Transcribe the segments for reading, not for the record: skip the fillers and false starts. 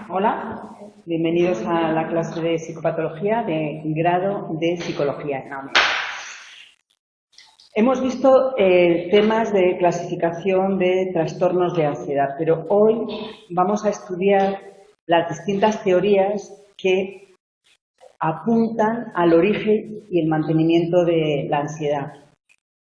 Hola, bienvenidos a la clase de psicopatología de grado de psicología. Hemos visto temas de clasificación de trastornos de ansiedad, pero hoy vamos a estudiar las distintas teorías que apuntan al origen y el mantenimiento de la ansiedad.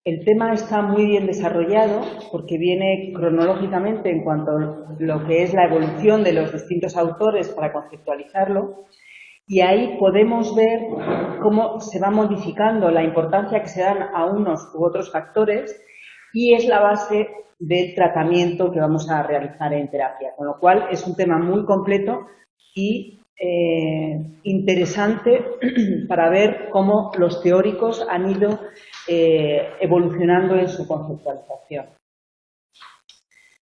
El tema está muy bien desarrollado porque viene cronológicamente en cuanto a lo que es la evolución de los distintos autores para conceptualizarlo, y ahí podemos ver cómo se va modificando la importancia que se dan a unos u otros factores, y es la base del tratamiento que vamos a realizar en terapia. Con lo cual es un tema muy completo y interesante para ver cómo los teóricos han ido evolucionando en su conceptualización.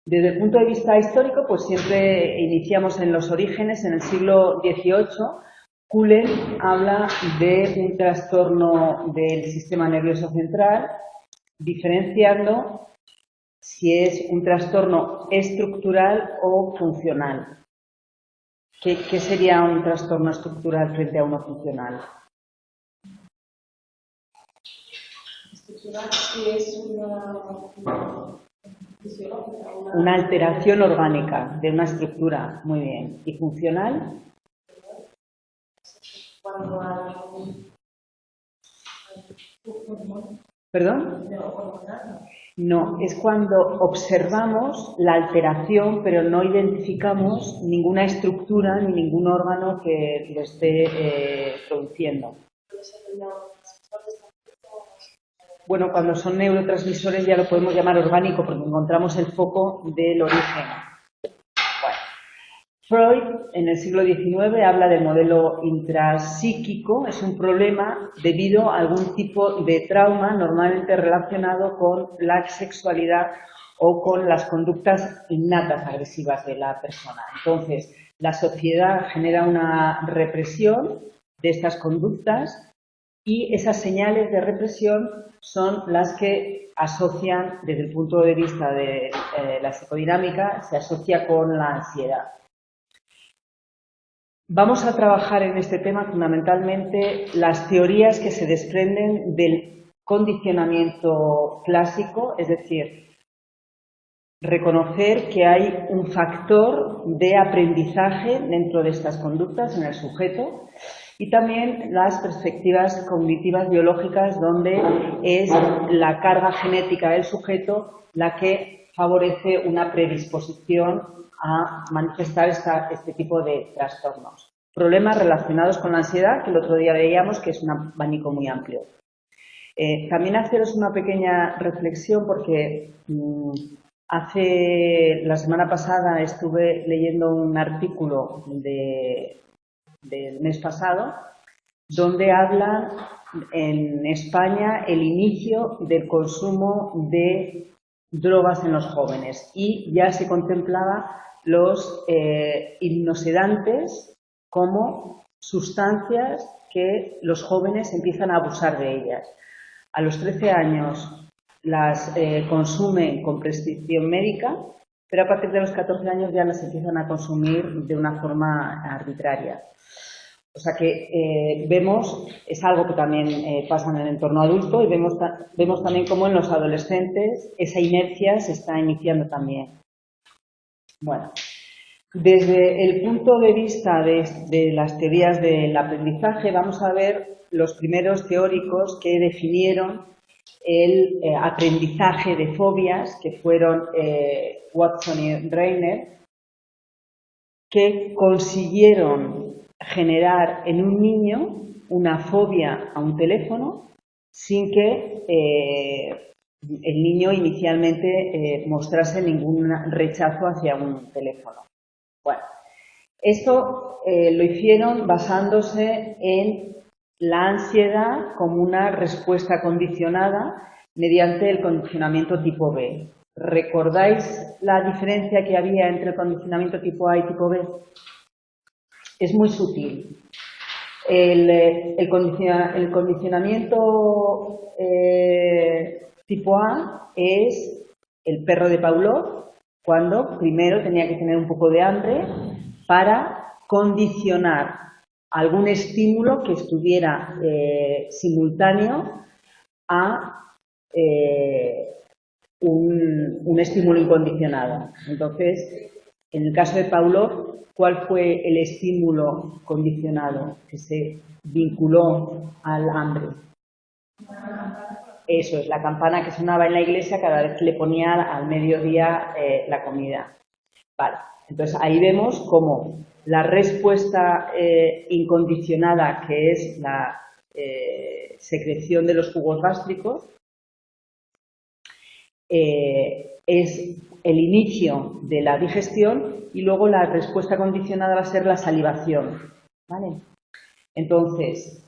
Desde el punto de vista histórico, pues siempre iniciamos en los orígenes, en el siglo XVIII. Cullen habla de un trastorno del sistema nervioso central, diferenciando si es un trastorno estructural o funcional. ¿Qué sería un trastorno estructural frente a uno funcional? Estructural sí es una alteración orgánica de una estructura. Muy bien. ¿Y funcional? Cuando ¿Perdón? No, es cuando observamos la alteración, pero no identificamos ninguna estructura ni ningún órgano que lo esté produciendo. Bueno, cuando son neurotransmisores ya lo podemos llamar orgánico porque encontramos el foco del origen. Bueno. Freud, en el siglo XIX, habla del modelo intrapsíquico. Es un problema debido a algún tipo de trauma normalmente relacionado con la sexualidad o con las conductas innatas agresivas de la persona. Entonces, la sociedad genera una represión de estas conductas y esas señales de represión son las que asocian, desde el punto de vista de la psicodinámica, se asocia con la ansiedad. Vamos a trabajar en este tema fundamentalmente las teorías que se desprenden del condicionamiento clásico, es decir, reconocer que hay un factor de aprendizaje dentro de estas conductas en el sujeto, y también las perspectivas cognitivas biológicas, donde es la carga genética del sujeto la que favorece una predisposición a manifestar este tipo de trastornos. Problemas relacionados con la ansiedad, que el otro día veíamos que es un abanico muy amplio. También haceros una pequeña reflexión porque la semana pasada estuve leyendo un artículo del mes pasado donde habla en España el inicio del consumo de drogas en los jóvenes, y ya se contemplaba los hipnosedantes como sustancias que los jóvenes empiezan a abusar de ellas. A los 13 años las consumen con prescripción médica, pero a partir de los 14 años ya las empiezan a consumir de una forma arbitraria. O sea que vemos, es algo que también pasa en el entorno adulto, y vemos también cómo en los adolescentes esa inercia se está iniciando también. Bueno, desde el punto de vista de las teorías del aprendizaje, vamos a ver los primeros teóricos que definieron el aprendizaje de fobias, que fueron Watson y Reiner, que consiguieron generar en un niño una fobia a un teléfono sin que el niño inicialmente mostrase ningún rechazo hacia un teléfono. Bueno, esto lo hicieron basándose en la ansiedad como una respuesta condicionada mediante el condicionamiento tipo B. ¿Recordáis la diferencia que había entre el condicionamiento tipo A y tipo B? Es muy sutil. El condicionamiento tipo A es el perro de Pavlov, cuando primero tenía que tener un poco de hambre para condicionar algún estímulo que estuviera simultáneo a un estímulo incondicionado. Entonces, en el caso de Pavlov, ¿cuál fue el estímulo condicionado que se vinculó al hambre? Eso es, la campana que sonaba en la iglesia cada vez que le ponía al mediodía la comida. Vale, entonces ahí vemos cómo la respuesta incondicionada, que es la secreción de los jugos gástricos, es el inicio de la digestión, y luego la respuesta condicionada va a ser la salivación, ¿vale? Entonces,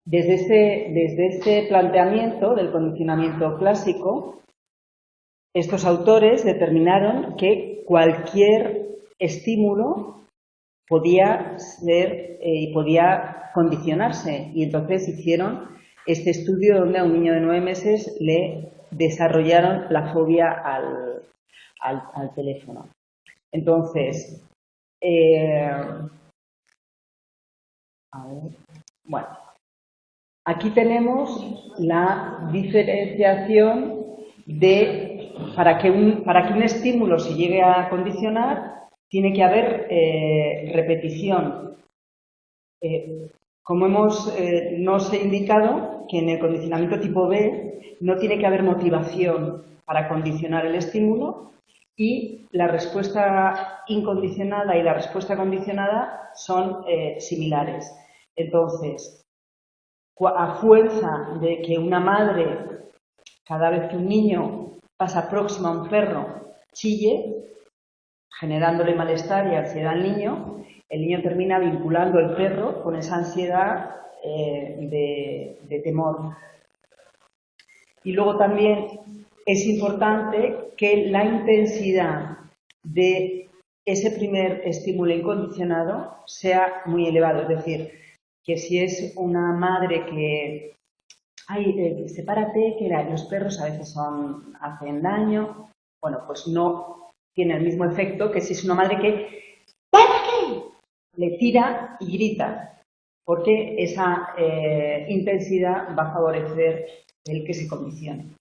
desde este planteamiento del condicionamiento clásico, estos autores determinaron que cualquier estímulo podía ser y podía condicionarse, y entonces hicieron este estudio donde a un niño de 9 meses le desarrollaron la fobia al teléfono. Entonces, bueno, aquí tenemos la diferenciación de, para que un estímulo se llegue a condicionar, tiene que haber repetición. Como nos he indicado, que en el condicionamiento tipo B no tiene que haber motivación para condicionar el estímulo, y la respuesta incondicionada y la respuesta condicionada son similares. Entonces, a fuerza de que una madre, cada vez que un niño pasa próximo a un perro, chille, generándole malestar y ansiedad al niño, el niño termina vinculando el perro con esa ansiedad de temor. Y luego también es importante que la intensidad de ese primer estímulo incondicionado sea muy elevado. Es decir, que si es una madre que, ay, sepárate, que los perros a veces hacen daño, bueno, pues no tiene el mismo efecto que si es una madre que, ¿para qué?, le tira y grita, porque esa intensidad va a favorecer el que se condicione.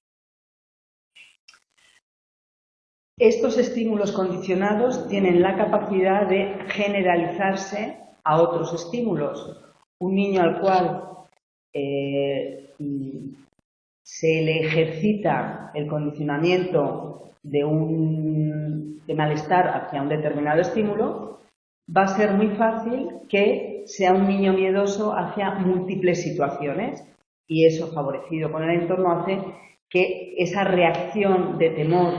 Estos estímulos condicionados tienen la capacidad de generalizarse a otros estímulos. Un niño al cual se le ejercita el condicionamiento de malestar hacia un determinado estímulo, va a ser muy fácil que sea un niño miedoso hacia múltiples situaciones, y eso, favorecido con el entorno, hace que esa reacción de temor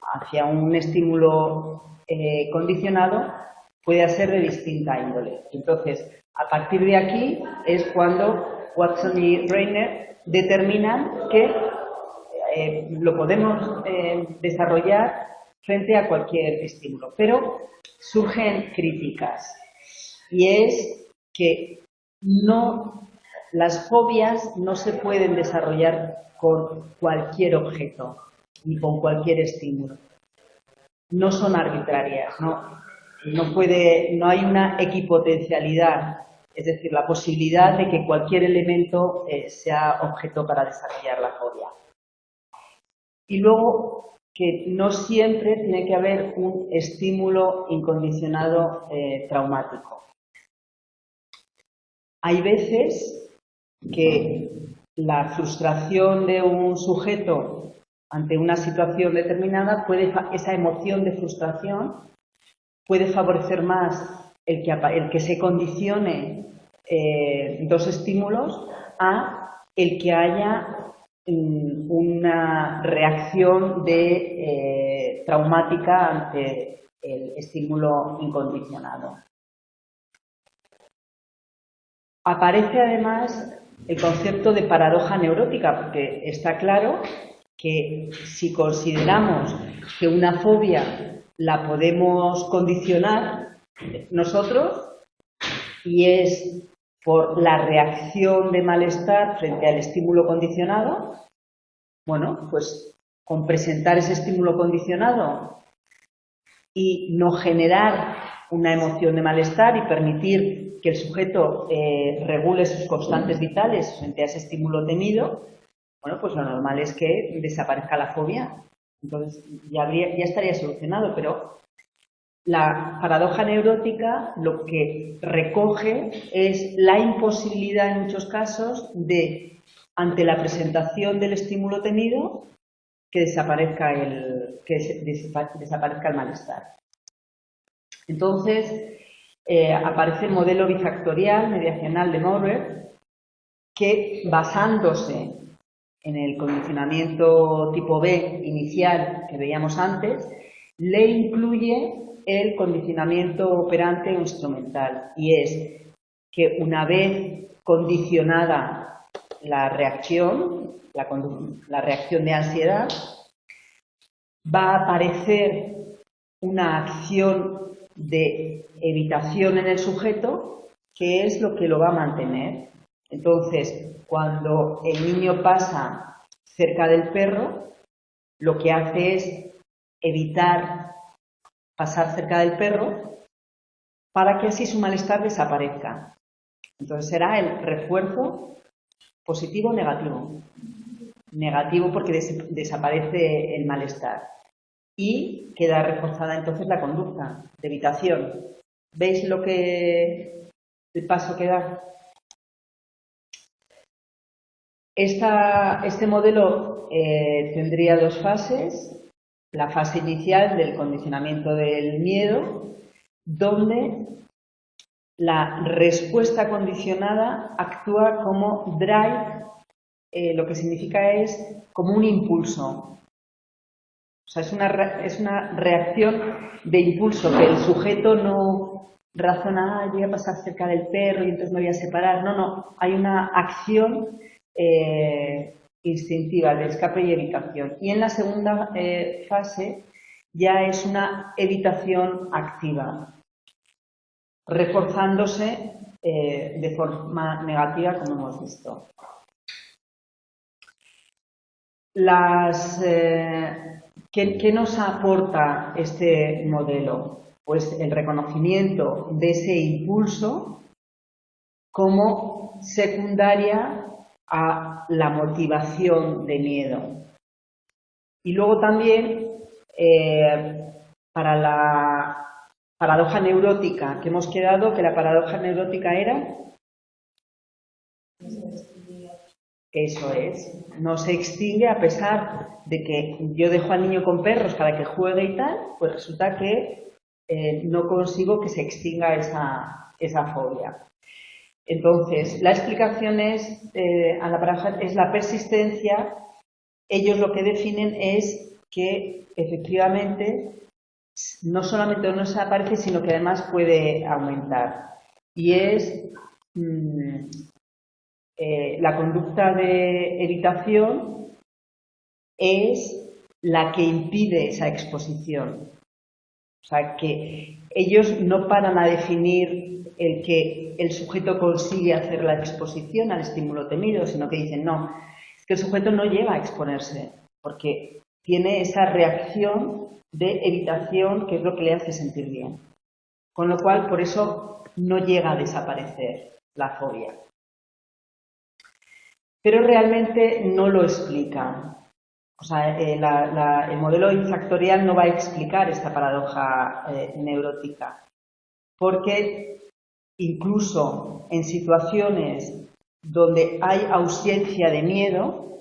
hacia un estímulo condicionado pueda ser de distinta índole. Entonces, a partir de aquí es cuando Watson y Reiner determinan que lo podemos desarrollar frente a cualquier estímulo. Pero surgen críticas, y es que las fobias no se pueden desarrollar con cualquier objeto ni con cualquier estímulo. No son arbitrarias, no hay una equipotencialidad, es decir, la posibilidad de que cualquier elemento sea objeto para desarrollar la fobia. Y luego, que no siempre tiene que haber un estímulo incondicionado traumático. Hay veces que la frustración de un sujeto ante una situación determinada, esa emoción de frustración puede favorecer más el que se condicione dos estímulos a el que haya una reacción traumática ante el estímulo incondicionado. Aparece además el concepto de paradoja neurótica, porque está claro que si consideramos que una fobia la podemos condicionar nosotros, y es por la reacción de malestar frente al estímulo condicionado, bueno, pues con presentar ese estímulo condicionado y no generar una emoción de malestar y permitir que el sujeto regule sus constantes vitales frente a ese estímulo temido, bueno, pues lo normal es que desaparezca la fobia. Entonces ya estaría solucionado, pero la paradoja neurótica lo que recoge es la imposibilidad en muchos casos de, ante la presentación del estímulo temido, que desaparezca el malestar. Entonces, aparece el modelo bifactorial mediacional de Maurer, que basándose en el condicionamiento tipo B inicial que veíamos antes, le incluye el condicionamiento operante o instrumental, y es que una vez condicionada la reacción, la reacción de ansiedad, va a aparecer una acción de evitación en el sujeto que es lo que lo va a mantener. Entonces, cuando el niño pasa cerca del perro, lo que hace es evitar pasar cerca del perro para que así su malestar desaparezca. Entonces será el refuerzo positivo o negativo. Negativo porque desaparece el malestar. Y queda reforzada entonces la conducta de evitación. ¿Veis el paso que da? Este modelo tendría dos fases. La fase inicial del condicionamiento del miedo, donde la respuesta condicionada actúa como drive, lo que significa es como un impulso. O sea, es una reacción de impulso, que el sujeto no razona, voy a pasar cerca del perro y entonces me voy a separar. No, hay una acción instintiva de escape y evitación. Y en la segunda fase ya es una evitación activa, reforzándose de forma negativa, como hemos visto. ¿Qué nos aporta este modelo? Pues el reconocimiento de ese impulso como secundaria a la motivación de miedo. Y luego también, para la paradoja neurótica que hemos quedado, que la paradoja neurótica era... Eso es, no se extingue a pesar de que yo dejo al niño con perros para que juegue y tal, pues resulta que no consigo que se extinga esa fobia. Entonces, la explicación a la paradoja es la persistencia. Ellos lo que definen es que efectivamente no solamente no desaparece, sino que además puede aumentar. Y es la conducta de evitación es la que impide esa exposición. O sea, que ellos no paran a definir el que el sujeto consigue hacer la exposición al estímulo temido, sino que dicen, no, es que el sujeto no llega a exponerse, porque tiene esa reacción de evitación que es lo que le hace sentir bien. Con lo cual, por eso no llega a desaparecer la fobia. Pero realmente no lo explica. O sea, el modelo bifactorial no va a explicar esta paradoja neurótica, porque incluso en situaciones donde hay ausencia de miedo,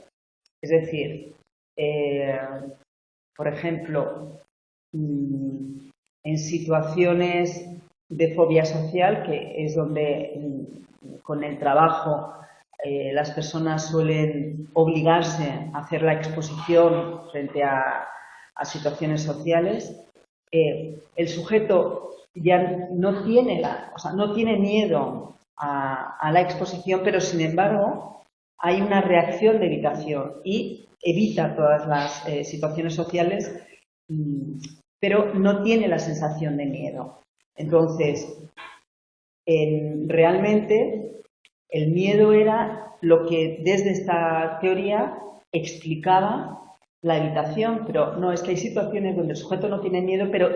es decir, por ejemplo, en situaciones de fobia social, que es donde con el trabajo las personas suelen obligarse a hacer la exposición frente a situaciones sociales, el sujeto ya no tiene, no tiene miedo a la exposición, pero sin embargo hay una reacción de evitación y evita todas las situaciones sociales, pero no tiene la sensación de miedo. Entonces, realmente el miedo era lo que desde esta teoría explicaba la evitación, pero no, es que hay situaciones donde el sujeto no tiene miedo, pero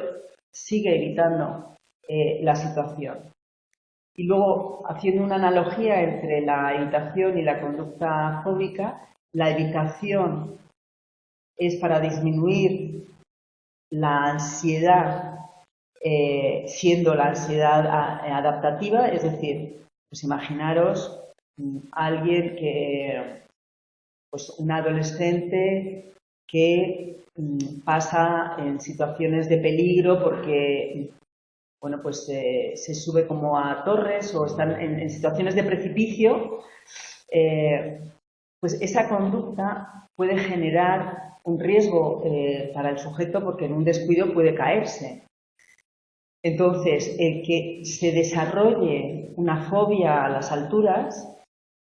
sigue evitando la situación. Y luego, haciendo una analogía entre la evitación y la conducta fóbica, la evitación es para disminuir la ansiedad, siendo la ansiedad adaptativa, es decir, pues imaginaros alguien que, pues un adolescente que pasa en situaciones de peligro porque, bueno, pues se sube como a torres o están en situaciones de precipicio, pues esa conducta puede generar un riesgo para el sujeto porque en un descuido puede caerse. Entonces, el que se desarrolle una fobia a las alturas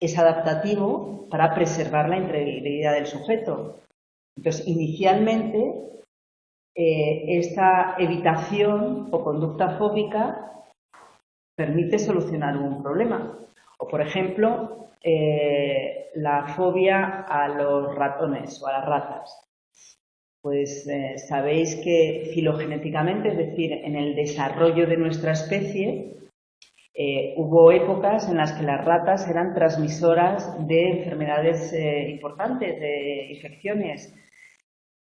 es adaptativo para preservar la integridad del sujeto. Entonces, inicialmente, esta evitación o conducta fóbica permite solucionar un problema. O, por ejemplo, la fobia a los ratones o a las ratas. Pues sabéis que filogenéticamente, es decir, en el desarrollo de nuestra especie, hubo épocas en las que las ratas eran transmisoras de enfermedades importantes, de infecciones,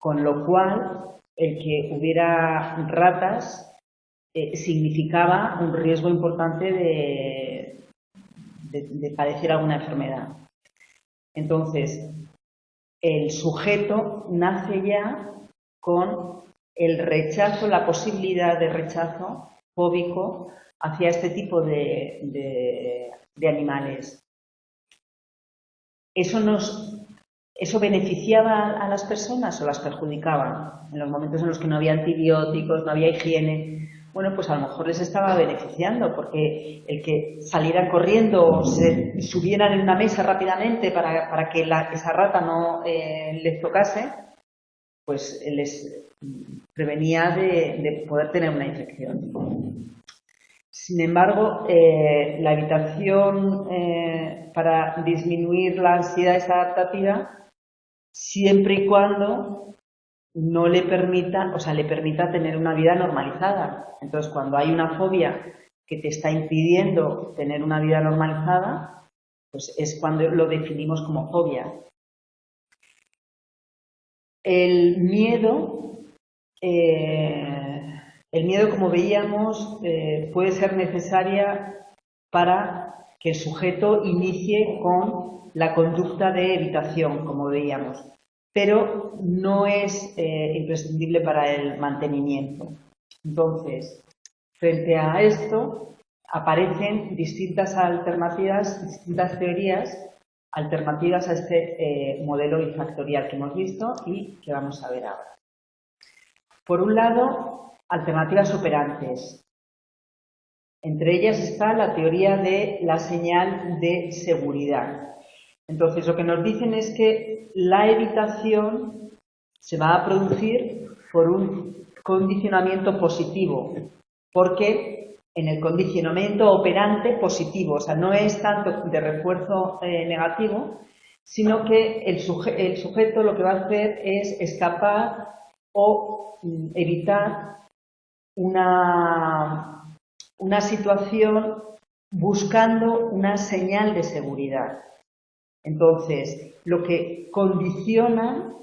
con lo cual el que hubiera ratas significaba un riesgo importante de padecer alguna enfermedad. Entonces, el sujeto nace ya con el rechazo, la posibilidad de rechazo fóbico hacia este tipo de animales. ¿Eso beneficiaba a las personas o las perjudicaba? En los momentos en los que no había antibióticos, no había higiene, bueno, pues a lo mejor les estaba beneficiando, porque el que salieran corriendo o se subieran en una mesa rápidamente para que esa rata no les tocase, pues les prevenía de poder tener una infección. Sin embargo, la evitación para disminuir la ansiedad es adaptativa siempre y cuando no le permita, o sea, le permita tener una vida normalizada. Entonces, cuando hay una fobia que te está impidiendo tener una vida normalizada, pues es cuando lo definimos como fobia. El miedo, como veíamos, puede ser necesaria para que el sujeto inicie con la conducta de evitación, como veíamos, pero no es imprescindible para el mantenimiento. Entonces, frente a esto, aparecen distintas alternativas, distintas teorías alternativas a este modelo bifactorial que hemos visto y que vamos a ver ahora. Por un lado, alternativas operantes. Entre ellas está la teoría de la señal de seguridad. Entonces, lo que nos dicen es que la evitación se va a producir por un condicionamiento positivo, porque en el condicionamiento operante positivo, o sea, no es tanto de refuerzo negativo, sino que el sujeto lo que va a hacer es escapar o evitar una situación buscando una señal de seguridad. Entonces, lo que condiciona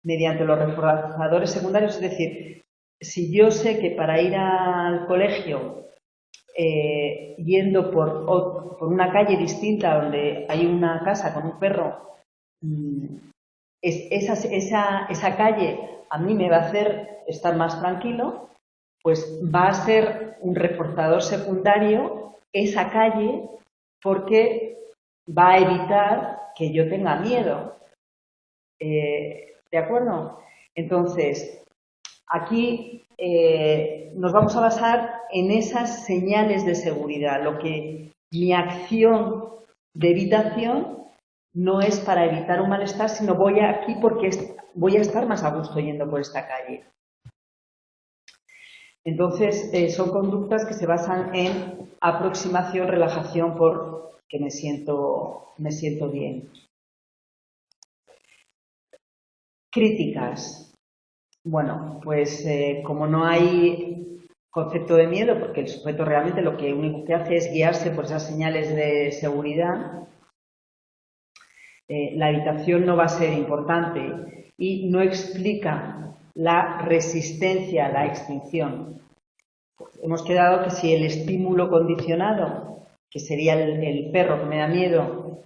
mediante los reforzadores secundarios, es decir, si yo sé que para ir al colegio yendo por una calle distinta donde hay una casa con un perro, esa calle a mí me va a hacer estar más tranquilo, pues va a ser un reforzador secundario esa calle porque va a evitar que yo tenga miedo. ¿De acuerdo? Entonces, aquí nos vamos a basar en esas señales de seguridad. Lo que mi acción de evitación no es para evitar un malestar, sino voy aquí porque voy a estar más a gusto yendo por esta calle. Entonces, son conductas que se basan en aproximación, relajación, porque me siento bien. Críticas. Bueno, pues como no hay concepto de miedo, porque el sujeto realmente lo que único que hace es guiarse por esas señales de seguridad. La evitación no va a ser importante y no explica la resistencia a la extinción. Hemos quedado que si el estímulo condicionado, que sería el perro que me da miedo,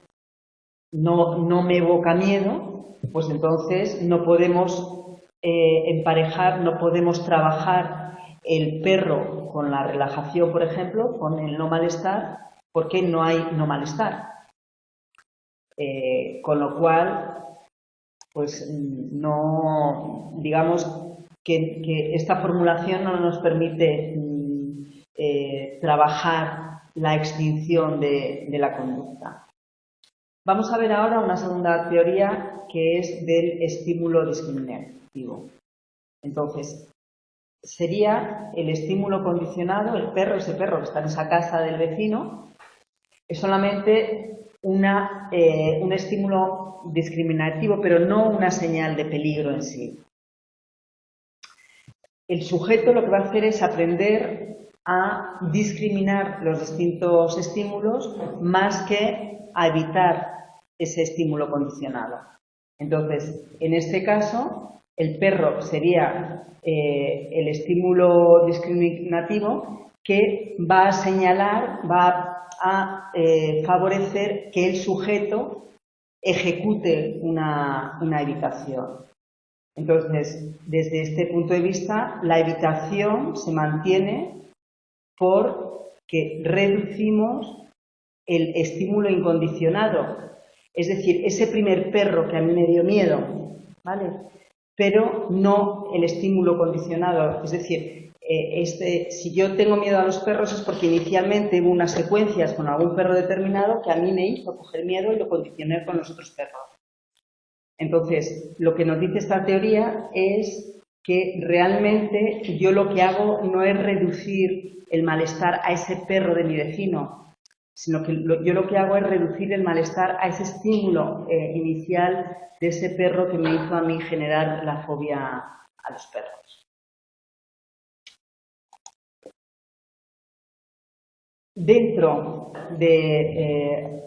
no me evoca miedo, pues entonces no podemos emparejar, no podemos trabajar el perro con la relajación, por ejemplo, con el no malestar, porque no hay no malestar. Con lo cual, pues no, digamos que esta formulación no nos permite trabajar la extinción de la conducta. Vamos a ver ahora una segunda teoría que es del estímulo discriminativo. Entonces, sería el estímulo condicionado, el perro, ese perro que está en esa casa del vecino, es solamente un estímulo discriminativo, pero no una señal de peligro en sí. El sujeto lo que va a hacer es aprender a discriminar los distintos estímulos más que a evitar ese estímulo condicionado. Entonces, en este caso, el perro sería el estímulo discriminativo que va a señalar, va a favorecer que el sujeto ejecute una evitación. Entonces, desde este punto de vista, la evitación se mantiene porque reducimos el estímulo incondicionado. Es decir, ese primer perro que a mí me dio miedo, ¿vale? Pero no el estímulo condicionado. Es decir, si yo tengo miedo a los perros es porque inicialmente hubo unas secuencias con algún perro determinado que a mí me hizo coger miedo y lo condicioné con los otros perros. Entonces, lo que nos dice esta teoría es que realmente yo lo que hago no es reducir el malestar a ese perro de mi vecino, sino que yo lo que hago es reducir el malestar a ese estímulo inicial de ese perro que me hizo a mí generar la fobia a los perros. Dentro de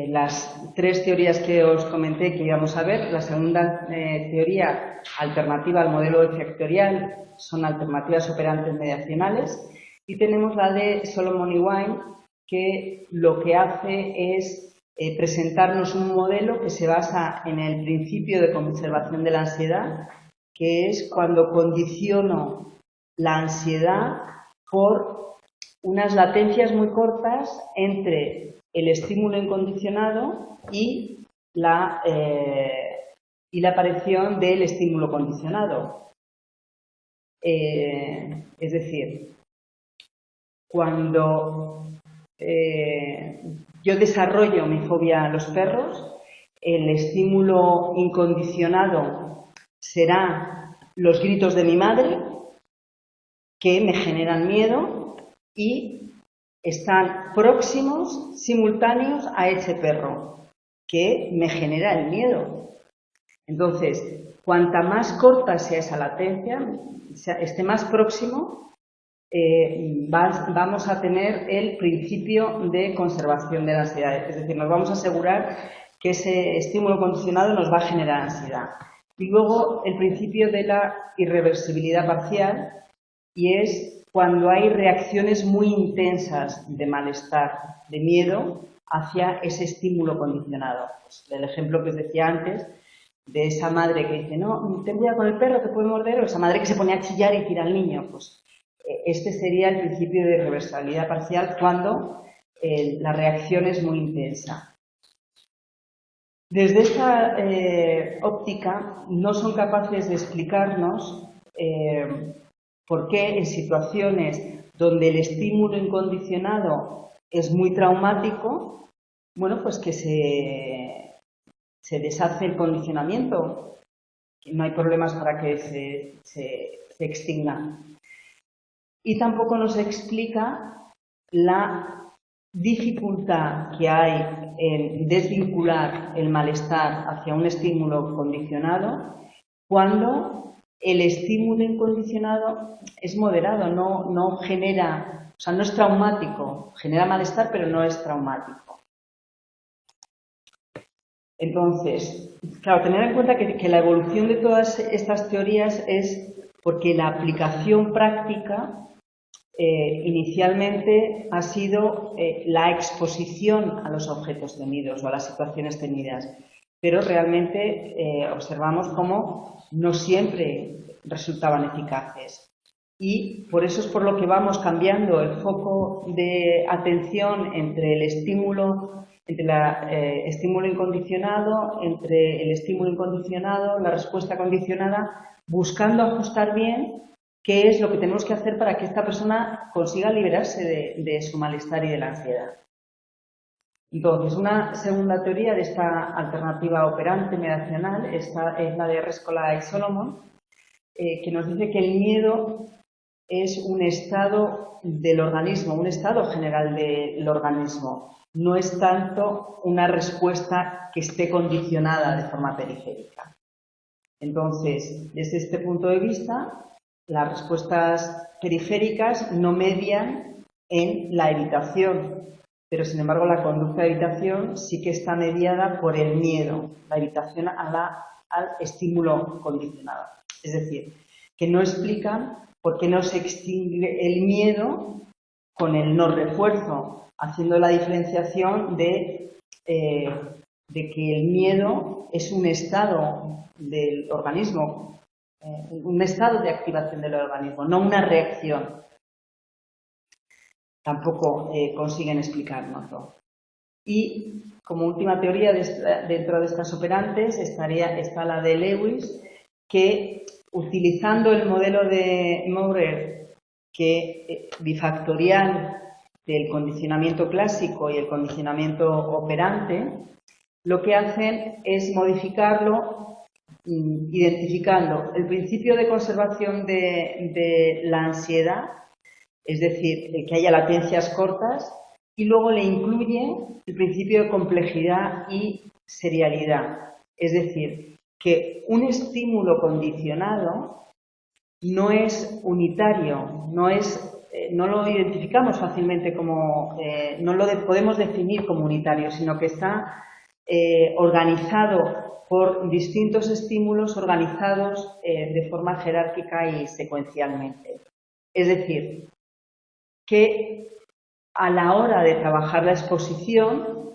las tres teorías que os comenté que íbamos a ver, la segunda teoría alternativa al modelo efectorial son alternativas operantes mediacionales y tenemos la de Solomon y Wine, que lo que hace es presentarnos un modelo que se basa en el principio de conservación de la ansiedad, que es cuando condiciono la ansiedad por unas latencias muy cortas entre el estímulo incondicionado y la aparición del estímulo condicionado. Es decir, cuando yo desarrollo mi fobia a los perros, el estímulo incondicionado será los gritos de mi madre, que me generan miedo y están próximos, simultáneos a ese perro, que me genera el miedo. Entonces, cuanta más corta sea esa latencia, esté más próximo, vamos a tener el principio de conservación de la ansiedad. Es decir, nos vamos a asegurar que ese estímulo condicionado nos va a generar ansiedad. Y luego el principio de la irreversibilidad parcial, y es cuando hay reacciones muy intensas de malestar, de miedo, hacia ese estímulo condicionado. Pues el ejemplo que os decía antes, de esa madre que dice, no, ten cuidado con el perro, te puede morder, o esa madre que se pone a chillar y tira al niño. Pues este sería el principio de irreversibilidad parcial cuando la reacción es muy intensa. Desde esta óptica no son capaces de explicarnos por qué en situaciones donde el estímulo incondicionado es muy traumático, bueno, pues que se deshace el condicionamiento, no hay problemas para que se extinga. Y tampoco nos explica la dificultad que hay en desvincular el malestar hacia un estímulo condicionado cuando el estímulo incondicionado es moderado, no genera, o sea, no es traumático, genera malestar, pero no es traumático. Entonces, claro, tener en cuenta que la evolución de todas estas teorías es porque la aplicación práctica inicialmente ha sido la exposición a los objetos temidos o a las situaciones temidas, pero realmente observamos cómo no siempre resultaban eficaces. Y por eso es por lo que vamos cambiando el foco de atención entre el estímulo, estímulo incondicionado, entre el estímulo incondicionado, la respuesta condicionada, buscando ajustar bien qué es lo que tenemos que hacer para que esta persona consiga liberarse de su malestar y de la ansiedad. Entonces, una segunda teoría de esta alternativa operante mediacional es la de Rescola y Solomon, que nos dice que el miedo es un estado del organismo, un estado general del organismo. No es tanto una respuesta que esté condicionada de forma periférica. Entonces, desde este punto de vista, las respuestas periféricas no median en la evitación, pero sin embargo la conducta de evitación sí que está mediada por el miedo, la evitación al estímulo condicionado. Es decir, que no explican por qué no se extingue el miedo con el no refuerzo, haciendo la diferenciación de que el miedo es un estado del organismo, un estado de activación del organismo, no una reacción. Tampoco consiguen explicárnoslo. Y como última teoría dentro de estas operantes está la de Lewis, que utilizando el modelo de Maurer, que bifactorial del condicionamiento clásico y el condicionamiento operante, lo que hacen es modificarlo identificando el principio de conservación de la ansiedad, es decir, que haya latencias cortas, y luego le incluyen el principio de complejidad y serialidad. Es decir, que un estímulo condicionado no es unitario, no lo identificamos fácilmente como, no lo podemos definir como unitario, sino que está organizado por distintos estímulos organizados de forma jerárquica y secuencialmente. Es decir, que a la hora de trabajar la exposición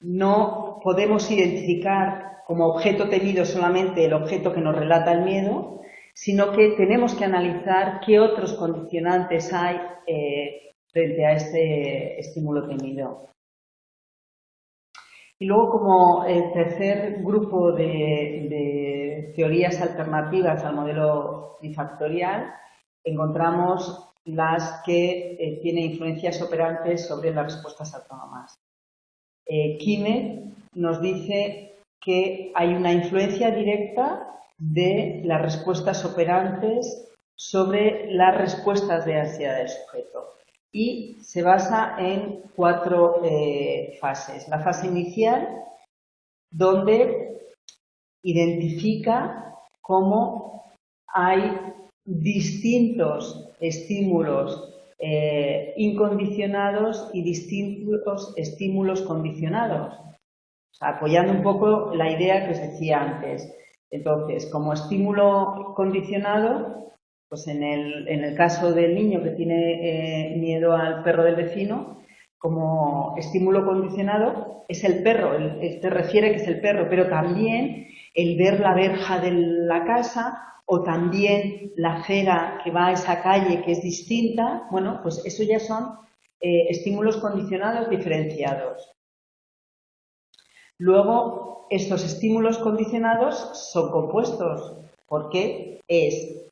no podemos identificar como objeto temido solamente el objeto que nos relata el miedo, sino que tenemos que analizar qué otros condicionantes hay frente a este estímulo temido. Y luego, como el tercer grupo de teorías alternativas al modelo bifactorial, encontramos las que tienen influencias operantes sobre las respuestas autónomas. Quimet nos dice que hay una influencia directa de las respuestas operantes sobre las respuestas de ansiedad del sujeto y se basa en 4 fases. La fase inicial, donde identifica cómo hay distintos estímulos incondicionados y distintos estímulos condicionados, o sea, apoyando un poco la idea que os decía antes. Entonces, como estímulo condicionado, pues en el caso del niño que tiene miedo al perro del vecino, como estímulo condicionado es el perro, él te refiere que es el perro, pero también el ver la verja de la casa o también la acera que va a esa calle que es distinta, bueno, pues eso ya son estímulos condicionados diferenciados. Luego, estos estímulos condicionados son compuestos, porque es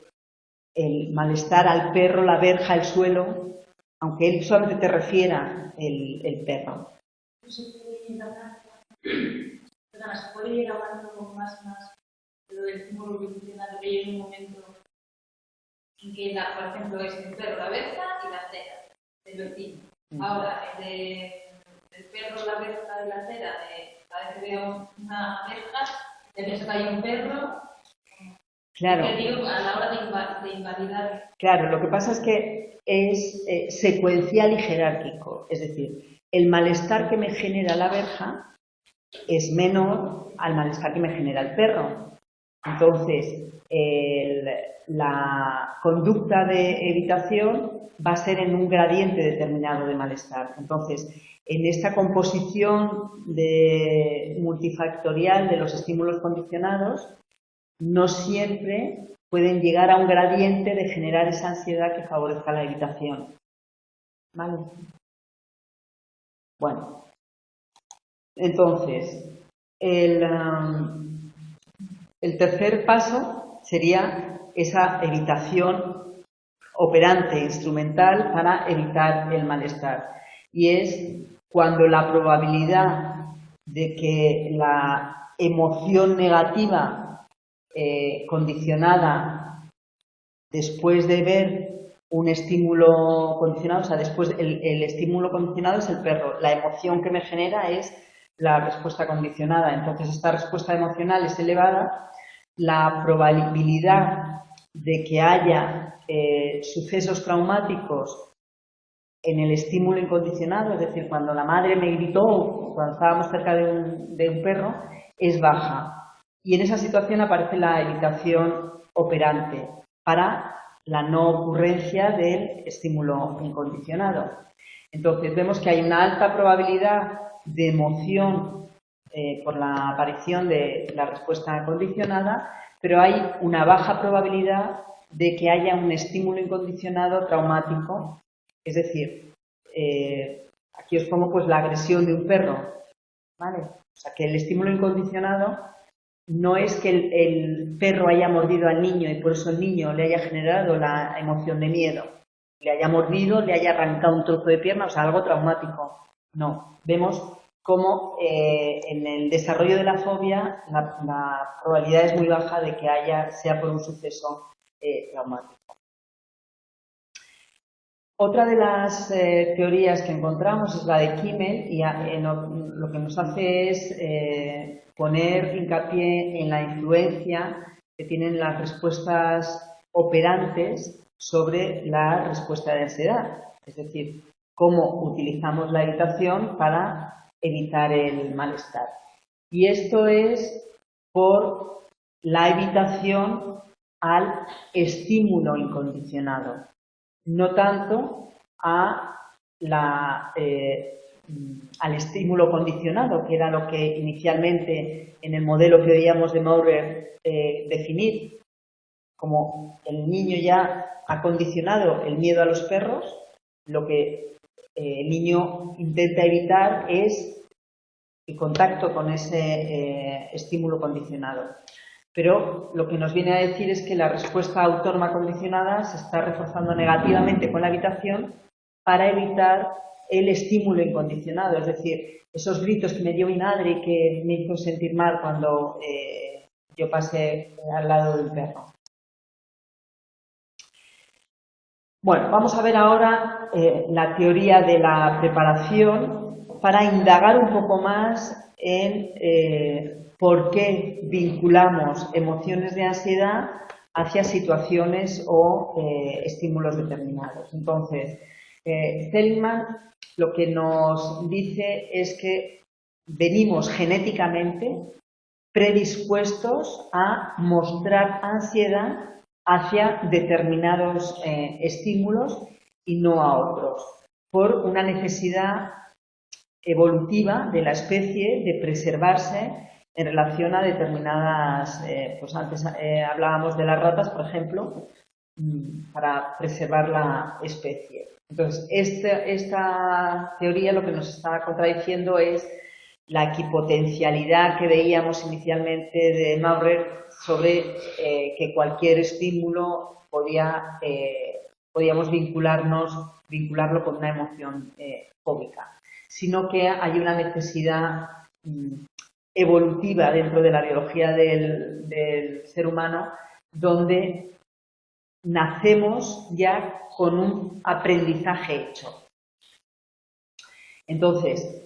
el malestar al perro, la verja, el suelo, aunque él solamente te refiera el perro. ¿Se puede ir hablando más de lo del estímulo condicionado que hay en un momento en que, por ejemplo, es el perro, la verja y la acera del vecino? Ahora, el perro, la verja y la acera, cada vez que veo una verja, ya pienso que hay un perro, Claro. Porque digo, a la hora de invalidar. Claro, lo que pasa es que es secuencial y jerárquico. Es decir, el malestar que me genera la verja es menor al malestar que me genera el perro. Entonces, la conducta de evitación va a ser en un gradiente determinado de malestar. Entonces, en esta composición multifactorial de los estímulos condicionados, no siempre pueden llegar a un gradiente de generar esa ansiedad que favorezca la evitación. ¿Vale? Bueno, entonces, el tercer paso sería esa evitación operante, instrumental, para evitar el malestar. Y es cuando la probabilidad de que la emoción negativa condicionada después de ver un estímulo condicionado, o sea, después el estímulo condicionado es el perro, la emoción que me genera es la respuesta condicionada. Entonces, esta respuesta emocional es elevada, la probabilidad de que haya sucesos traumáticos en el estímulo incondicionado, es decir, cuando la madre me gritó, cuando estábamos cerca de un perro, es baja. Y en esa situación aparece la evitación operante para la no ocurrencia del estímulo incondicionado. Entonces vemos que hay una alta probabilidad de emoción por la aparición de la respuesta condicionada, pero hay una baja probabilidad de que haya un estímulo incondicionado traumático. Es decir, aquí os pongo pues la agresión de un perro, ¿vale? O sea, que el estímulo incondicionado no es que el perro haya mordido al niño y por eso el niño le haya generado la emoción de miedo, le haya mordido, le haya arrancado un trozo de pierna, o sea, algo traumático. No, vemos cómo en el desarrollo de la fobia la probabilidad es muy baja de que sea por un suceso traumático. Otra de las teorías que encontramos es la de Kimmel y lo que nos hace es poner hincapié en la influencia que tienen las respuestas operantes sobre la respuesta de ansiedad. Es decir, cómo utilizamos la evitación para evitar el malestar. Y esto es por la evitación al estímulo incondicionado, no tanto al estímulo condicionado, que era lo que inicialmente en el modelo que veíamos de Maurer definir. Como el niño ya ha condicionado el miedo a los perros, lo que el niño intenta evitar es el contacto con ese estímulo condicionado. Pero lo que nos viene a decir es que la respuesta autónoma condicionada se está reforzando negativamente con la evitación para evitar el estímulo incondicionado. Es decir, esos gritos que me dio mi madre y que me hizo sentir mal cuando yo pasé al lado del perro. Bueno, vamos a ver ahora la teoría de la preparación para indagar un poco más en por qué vinculamos emociones de ansiedad hacia situaciones o estímulos determinados. Entonces, Seligman lo que nos dice es que venimos genéticamente predispuestos a mostrar ansiedad hacia determinados estímulos y no a otros, por una necesidad evolutiva de la especie de preservarse en relación a determinadas, pues antes hablábamos de las ratas, por ejemplo, para preservar la especie. Entonces, esta teoría lo que nos está contradiciendo es la equipotencialidad que veíamos inicialmente de Maurer sobre que cualquier estímulo podíamos vincularlo con una emoción fóbica, sino que hay una necesidad evolutiva dentro de la biología del ser humano donde nacemos ya con un aprendizaje hecho. Entonces,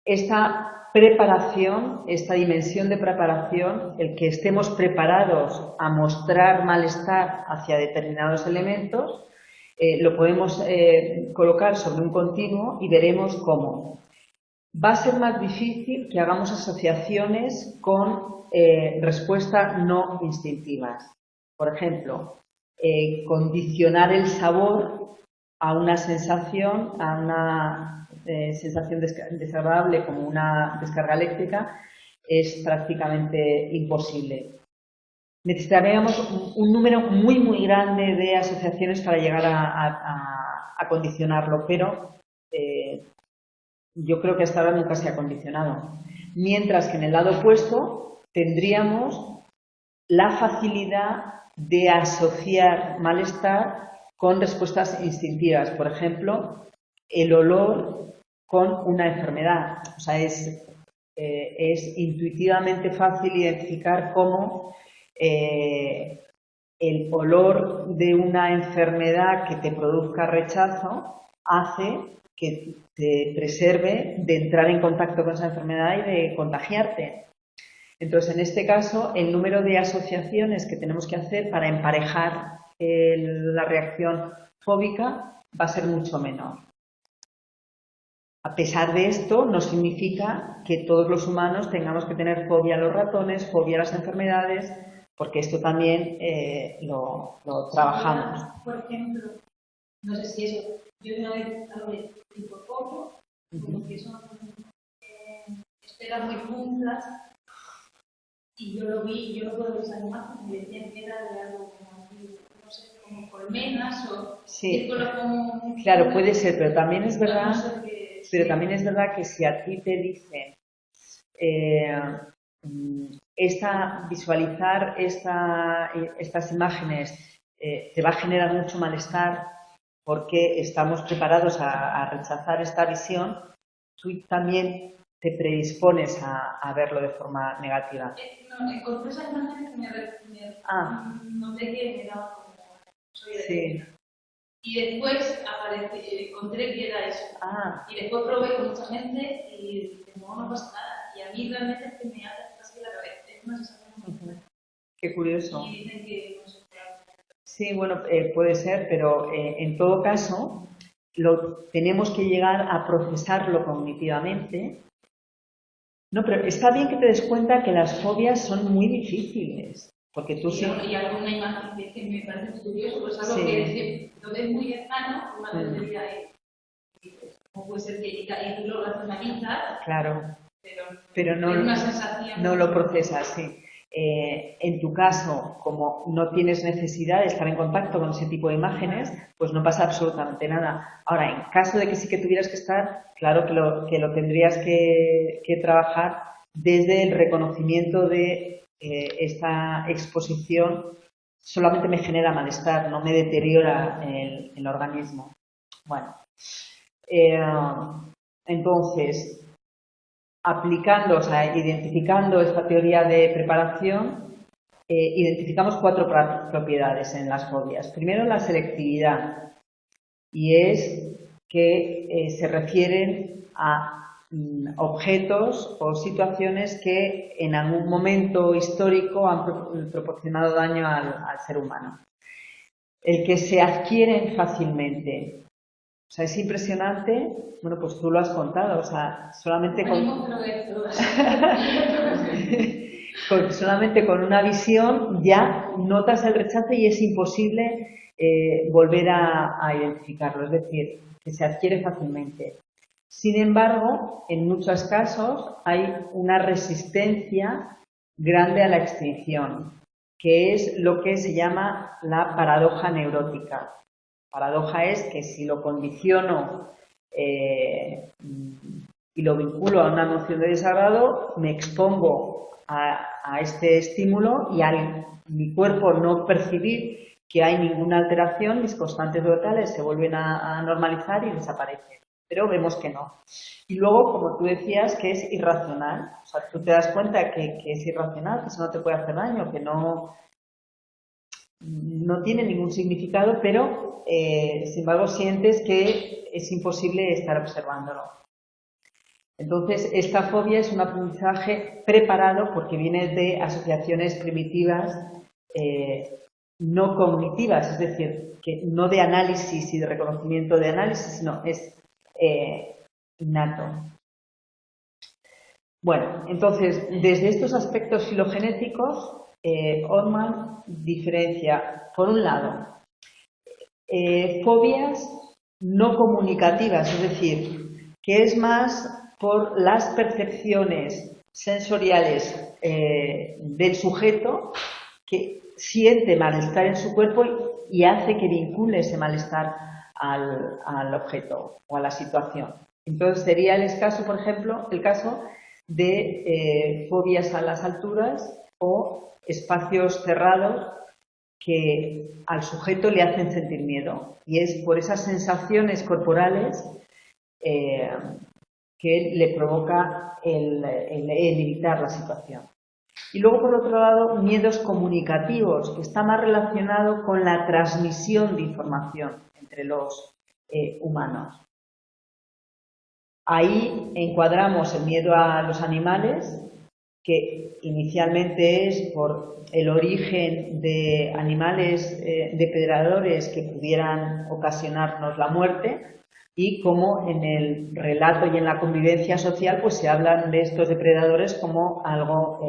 esta preparación, esta dimensión de preparación, el que estemos preparados a mostrar malestar hacia determinados elementos, lo podemos colocar sobre un continuo y veremos cómo. Va a ser más difícil que hagamos asociaciones con respuestas no instintivas. Por ejemplo, condicionar el sabor a una sensación, sensación desagradable como una descarga eléctrica, es prácticamente imposible. Necesitaríamos un número muy grande de asociaciones para llegar a condicionarlo, pero yo creo que hasta ahora nunca se ha condicionado. Mientras que en el lado opuesto tendríamos la facilidad de asociar malestar con respuestas instintivas. Por ejemplo, el olor con una enfermedad. O sea, es intuitivamente fácil identificar cómo el olor de una enfermedad que te produzca rechazo hace que te preserve de entrar en contacto con esa enfermedad y de contagiarte. Entonces, en este caso, el número de asociaciones que tenemos que hacer para emparejar la reacción fóbica va a ser mucho menor. A pesar de esto, no significa que todos los humanos tengamos que tener fobia a los ratones, fobia a las enfermedades, porque esto también lo trabajamos. Por ejemplo, no sé si eso, yo una vez algo de tipo poco, porque son esferas muy juntas, y yo lo vi, yo no puedo ver esa imagen, me decían que era de algo como, no sé, como colmenas o círculos como... Claro, puede ser, pero también es verdad, que si a ti te dicen visualizar estas imágenes te va a generar mucho malestar porque estamos preparados a rechazar esta visión, tú también te predispones a verlo de forma negativa. No, encontré esa imagen que noté que me daba como... Soy de y después encontré que era eso. Y después probé con mucha gente y no pasa nada. Y a mí realmente es que me hace casi la cabeza. Es una sensación. Qué curioso. Y dicen que no se puede. Sí, bueno, puede ser, pero en todo caso tenemos que llegar a procesarlo cognitivamente. No, pero está bien que te des cuenta que las fobias son muy difíciles. Porque tú y alguna imagen que me parece curioso, pues algo que lo ves muy lejano, una tontería como puede ser que tú lo racionalizas, claro, pero no, una sensación, no lo procesas, sí. En tu caso, como no tienes necesidad de estar en contacto con ese tipo de imágenes, pues no pasa absolutamente nada. Ahora, en caso de que sí que tuvieras que estar, claro que lo tendrías que trabajar desde el reconocimiento de esta exposición solamente me genera malestar, no me deteriora el organismo. Bueno, entonces, aplicando, o sea, identificando esta teoría de preparación, identificamos 4 propiedades en las fobias. Primero, la selectividad, y es que se refieren a objetos o situaciones que en algún momento histórico han proporcionado daño al ser humano. El que se adquieren fácilmente. O sea, es impresionante, bueno, pues tú lo has contado, o sea, solamente solamente con una visión ya notas el rechazo y es imposible volver a identificarlo, es decir, que se adquiere fácilmente. Sin embargo, en muchos casos hay una resistencia grande a la extinción, que es lo que se llama la paradoja neurótica. Paradoja es que si lo condiciono y lo vinculo a una emoción de desagrado, me expongo a este estímulo y al mi cuerpo no percibir que hay ninguna alteración, mis constantes brutales se vuelven a normalizar y desaparecen. Pero vemos que no. Y luego, como tú decías, que es irracional. O sea, tú te das cuenta que es irracional, que eso no te puede hacer daño, que no tiene ningún significado, pero sin embargo sientes que es imposible estar observándolo. Entonces, esta fobia es un aprendizaje preparado porque viene de asociaciones primitivas no cognitivas, es decir, que no de análisis y de reconocimiento de análisis, sino es innato. Bueno, entonces, desde estos aspectos filogenéticos, Othman diferencia, por un lado, fobias no comunicativas, es decir, que es más por las percepciones sensoriales del sujeto que siente malestar en su cuerpo y hace que vincule ese malestar al objeto o a la situación. Entonces sería el caso, por ejemplo, el caso de fobias a las alturas o espacios cerrados que al sujeto le hacen sentir miedo, y es por esas sensaciones corporales que le provoca el evitar la situación. Y luego, por otro lado, miedos comunicativos, que está más relacionado con la transmisión de información entre los humanos. Ahí encuadramos el miedo a los animales, que inicialmente es por el origen de animales depredadores que pudieran ocasionarnos la muerte, y como en el relato y en la convivencia social pues se hablan de estos depredadores como algo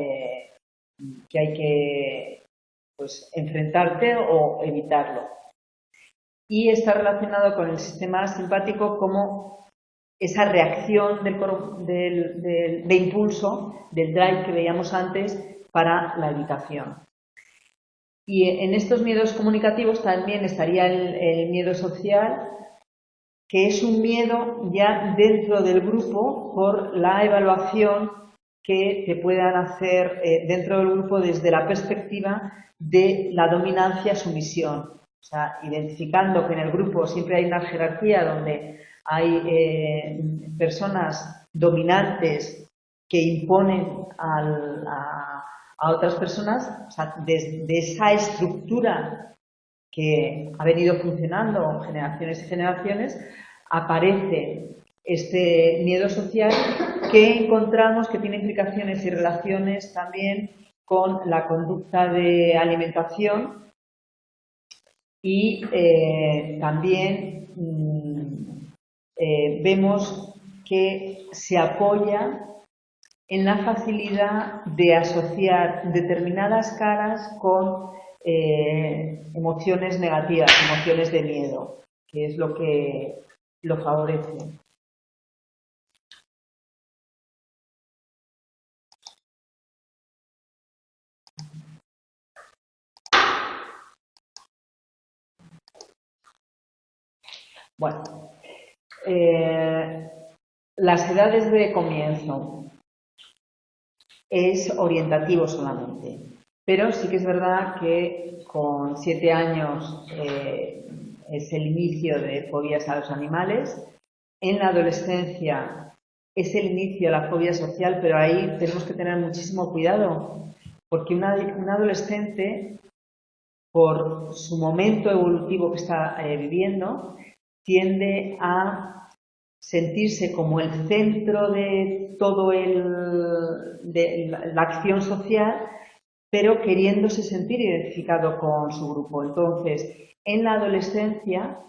que hay que pues, enfrentarte o evitarlo. Y está relacionado con el sistema simpático como esa reacción de impulso, del drive que veíamos antes, para la evitación. Y en estos miedos comunicativos también estaría el miedo social, que es un miedo ya dentro del grupo por la evaluación que te puedan hacer dentro del grupo desde la perspectiva de la dominancia-sumisión. O sea, identificando que en el grupo siempre hay una jerarquía donde hay personas dominantes que imponen a otras personas, o sea, desde esa estructura que ha venido funcionando generaciones y generaciones, aparece este miedo social que encontramos que tiene implicaciones y relaciones también con la conducta de alimentación y también vemos que se apoya en la facilidad de asociar determinadas caras con emociones negativas, emociones de miedo, que es lo que lo favorece. Bueno, las edades de comienzo es orientativo solamente, pero sí que es verdad que con 7 años es el inicio de fobias a los animales. En la adolescencia es el inicio de la fobia social, pero ahí tenemos que tener muchísimo cuidado, porque un adolescente, por su momento evolutivo que está viviendo, tiende a sentirse como el centro de todo de la acción social, pero queriéndose sentir identificado con su grupo. Entonces, en la adolescencia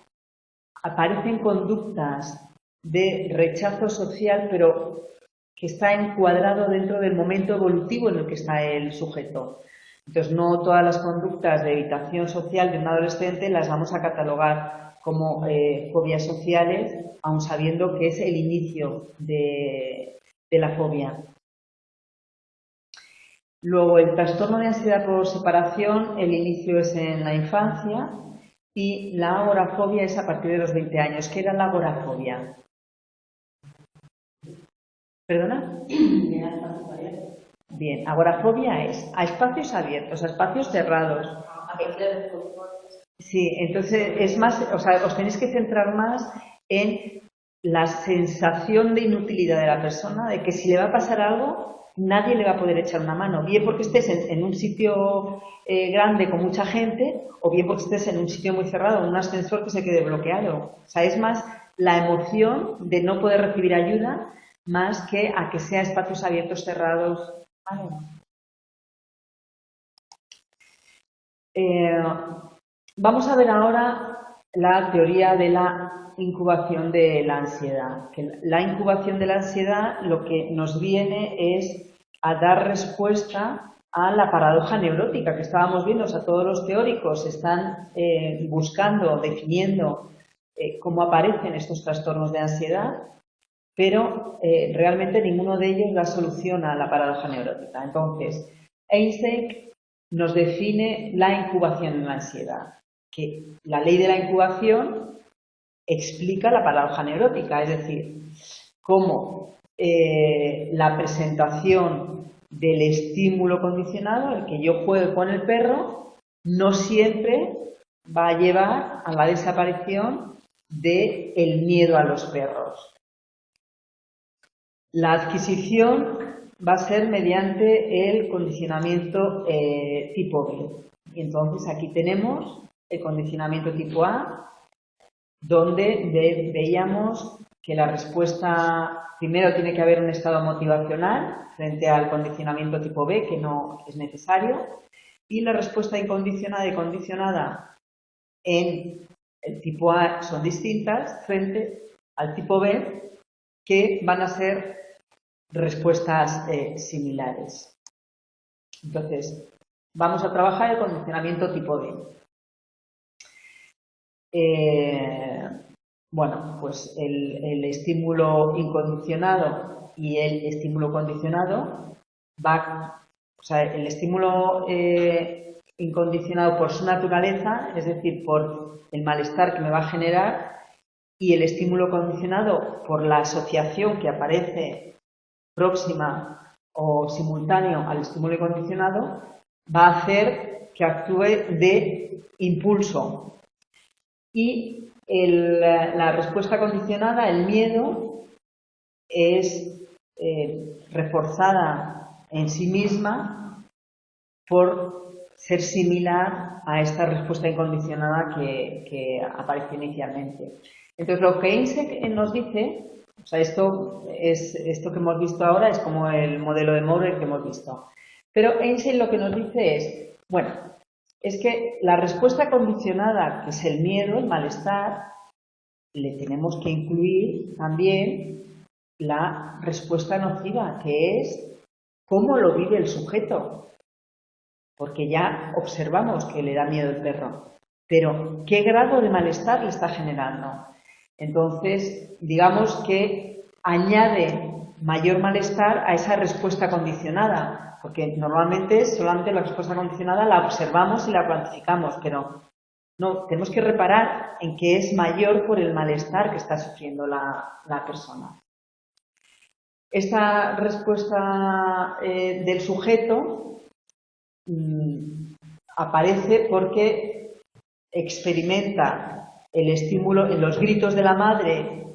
aparecen conductas de rechazo social, pero que está encuadrado dentro del momento evolutivo en el que está el sujeto. Entonces, no todas las conductas de evitación social de un adolescente las vamos a catalogar como fobias sociales, aun sabiendo que es el inicio de la fobia. Luego, el trastorno de ansiedad por separación, el inicio es en la infancia, y la agorafobia es a partir de los 20 años. ¿Qué era la agorafobia? ¿Perdona? Bien, agorafobia es a espacios abiertos, a espacios cerrados. Sí, entonces es más, o sea, os tenéis que centrar más en la sensación de inutilidad de la persona, de que si le va a pasar algo, nadie le va a poder echar una mano, bien porque estés en un sitio grande con mucha gente, o bien porque estés en un sitio muy cerrado, en un ascensor que se quede bloqueado. O sea, es más la emoción de no poder recibir ayuda, más que a que sea espacios abiertos, cerrados. ¿Vale? Vamos a ver ahora la teoría de la incubación de la ansiedad. Que la incubación de la ansiedad lo que nos viene es a dar respuesta a la paradoja neurótica que estábamos viendo. O sea, todos los teóricos están buscando, definiendo cómo aparecen estos trastornos de ansiedad, pero realmente ninguno de ellos da solución a la paradoja neurótica. Entonces, Eysenck nos define la incubación en la ansiedad, que la ley de la incubación explica la paradoja neurótica, es decir, cómo la presentación del estímulo condicionado, el que yo juegue con el perro, no siempre va a llevar a la desaparición del miedo a los perros. La adquisición va a ser mediante el condicionamiento tipo B. Y entonces aquí tenemos el condicionamiento tipo A, donde veíamos que la respuesta, primero tiene que haber un estado motivacional frente al condicionamiento tipo B, que no es necesario, y la respuesta incondicionada y condicionada en el tipo A son distintas frente al tipo B, que van a ser respuestas similares. Entonces, vamos a trabajar el condicionamiento tipo B. Bueno, pues el estímulo incondicionado y el estímulo condicionado o sea, el estímulo incondicionado por su naturaleza, es decir, por el malestar que me va a generar, y el estímulo condicionado por la asociación que aparece próxima o simultáneo al estímulo incondicionado, va a hacer que actúe de impulso. Y la respuesta condicionada, el miedo, es reforzada en sí misma por ser similar a esta respuesta incondicionada que aparece inicialmente. Entonces, lo que Eysenck nos dice, o sea, esto que hemos visto ahora es como el modelo de Maurer que hemos visto. Pero Eysenck lo que nos dice es, bueno, es que la respuesta condicionada, que es el miedo, el malestar, le tenemos que incluir también la respuesta nociva, que es cómo lo vive el sujeto. Porque ya observamos que le da miedo el perro. Pero, ¿qué grado de malestar le está generando? Entonces, digamos que añade mayor malestar a esa respuesta condicionada, porque normalmente solamente la respuesta condicionada la observamos y la cuantificamos, pero no, tenemos que reparar en que es mayor por el malestar que está sufriendo la persona. Esta respuesta del sujeto aparece porque experimenta el estímulo en los gritos de la madre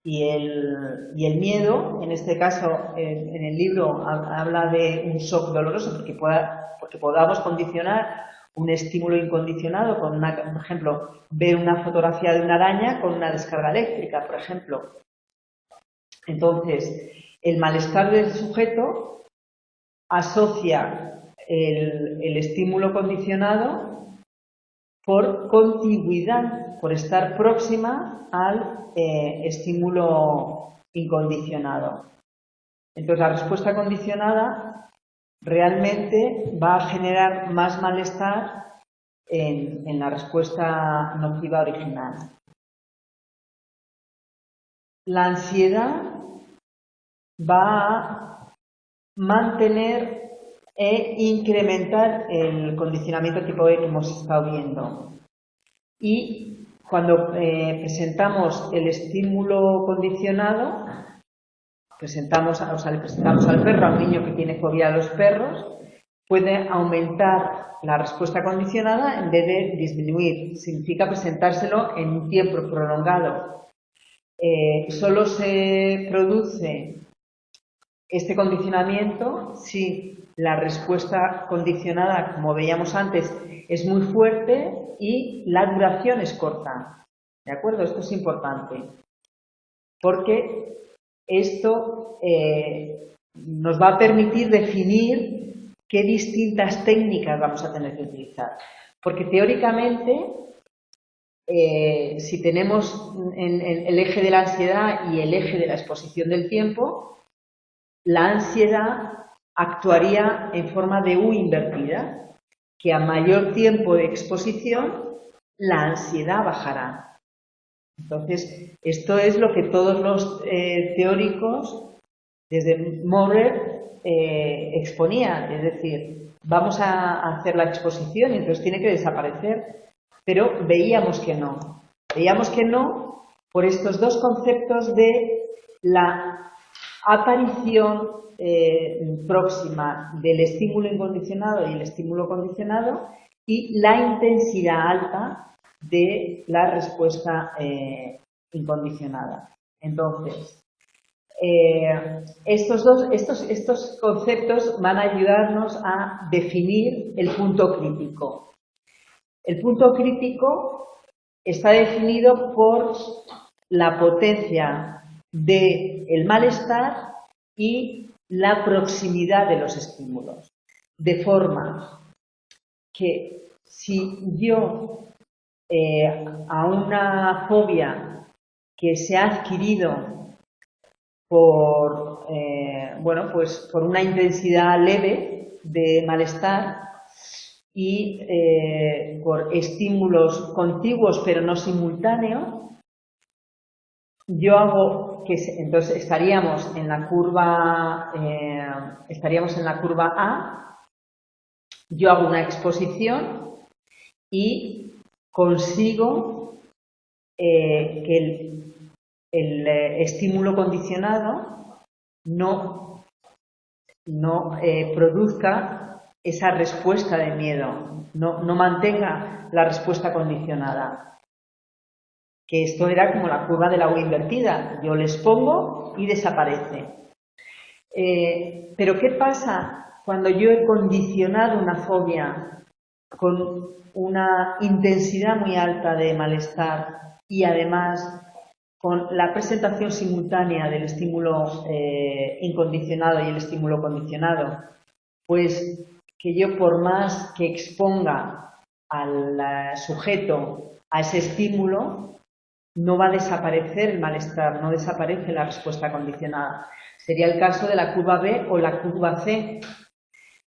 y el miedo. En este caso, en el libro habla de un shock doloroso porque podamos condicionar un estímulo incondicionado con por ejemplo, ver una fotografía de una araña con una descarga eléctrica, por ejemplo. Entonces, el malestar del sujeto asocia el estímulo condicionado por contigüidad, por estar próxima al estímulo incondicionado. Entonces, la respuesta condicionada realmente va a generar más malestar en la respuesta nociva original. La ansiedad va a mantener e incrementar el condicionamiento tipo E que hemos estado viendo. Y cuando presentamos el estímulo condicionado, le presentamos al perro, a un niño que tiene fobia a los perros, puede aumentar la respuesta condicionada en vez de disminuir. Significa presentárselo en un tiempo prolongado. Solo se produce este condicionamiento si la respuesta condicionada, como veíamos antes, es muy fuerte y la duración es corta. ¿De acuerdo? Esto es importante. Porque esto nos va a permitir definir qué distintas técnicas vamos a tener que utilizar. Porque teóricamente, si tenemos en el eje de la ansiedad y el eje de la exposición del tiempo, la ansiedad actuaría en forma de U invertida, que a mayor tiempo de exposición, la ansiedad bajará. Entonces, esto es lo que todos los teóricos, desde Maurer, exponían, es decir, vamos a hacer la exposición y entonces tiene que desaparecer, pero veíamos que no por estos dos conceptos de la aparición próxima del estímulo incondicionado y el estímulo condicionado y la intensidad alta de la respuesta incondicionada. Entonces, estos conceptos van a ayudarnos a definir el punto crítico. El punto crítico está definido por la potencia del malestar y la proximidad de los estímulos. De forma que si yo a una fobia que se ha adquirido por, por una intensidad leve de malestar y por estímulos contiguos pero no simultáneos, yo hago que entonces estaríamos en la curva A, yo hago una exposición y consigo que el estímulo condicionado no produzca esa respuesta de miedo, no mantenga la respuesta condicionada. Que esto era como la curva de la U invertida, yo les pongo y desaparece. Pero ¿qué pasa cuando yo he condicionado una fobia con una intensidad muy alta de malestar y además con la presentación simultánea del estímulo incondicionado y el estímulo condicionado? Pues que yo, por más que exponga al sujeto a ese estímulo, no va a desaparecer el malestar, no desaparece la respuesta condicionada. Sería el caso de la curva B o la curva C.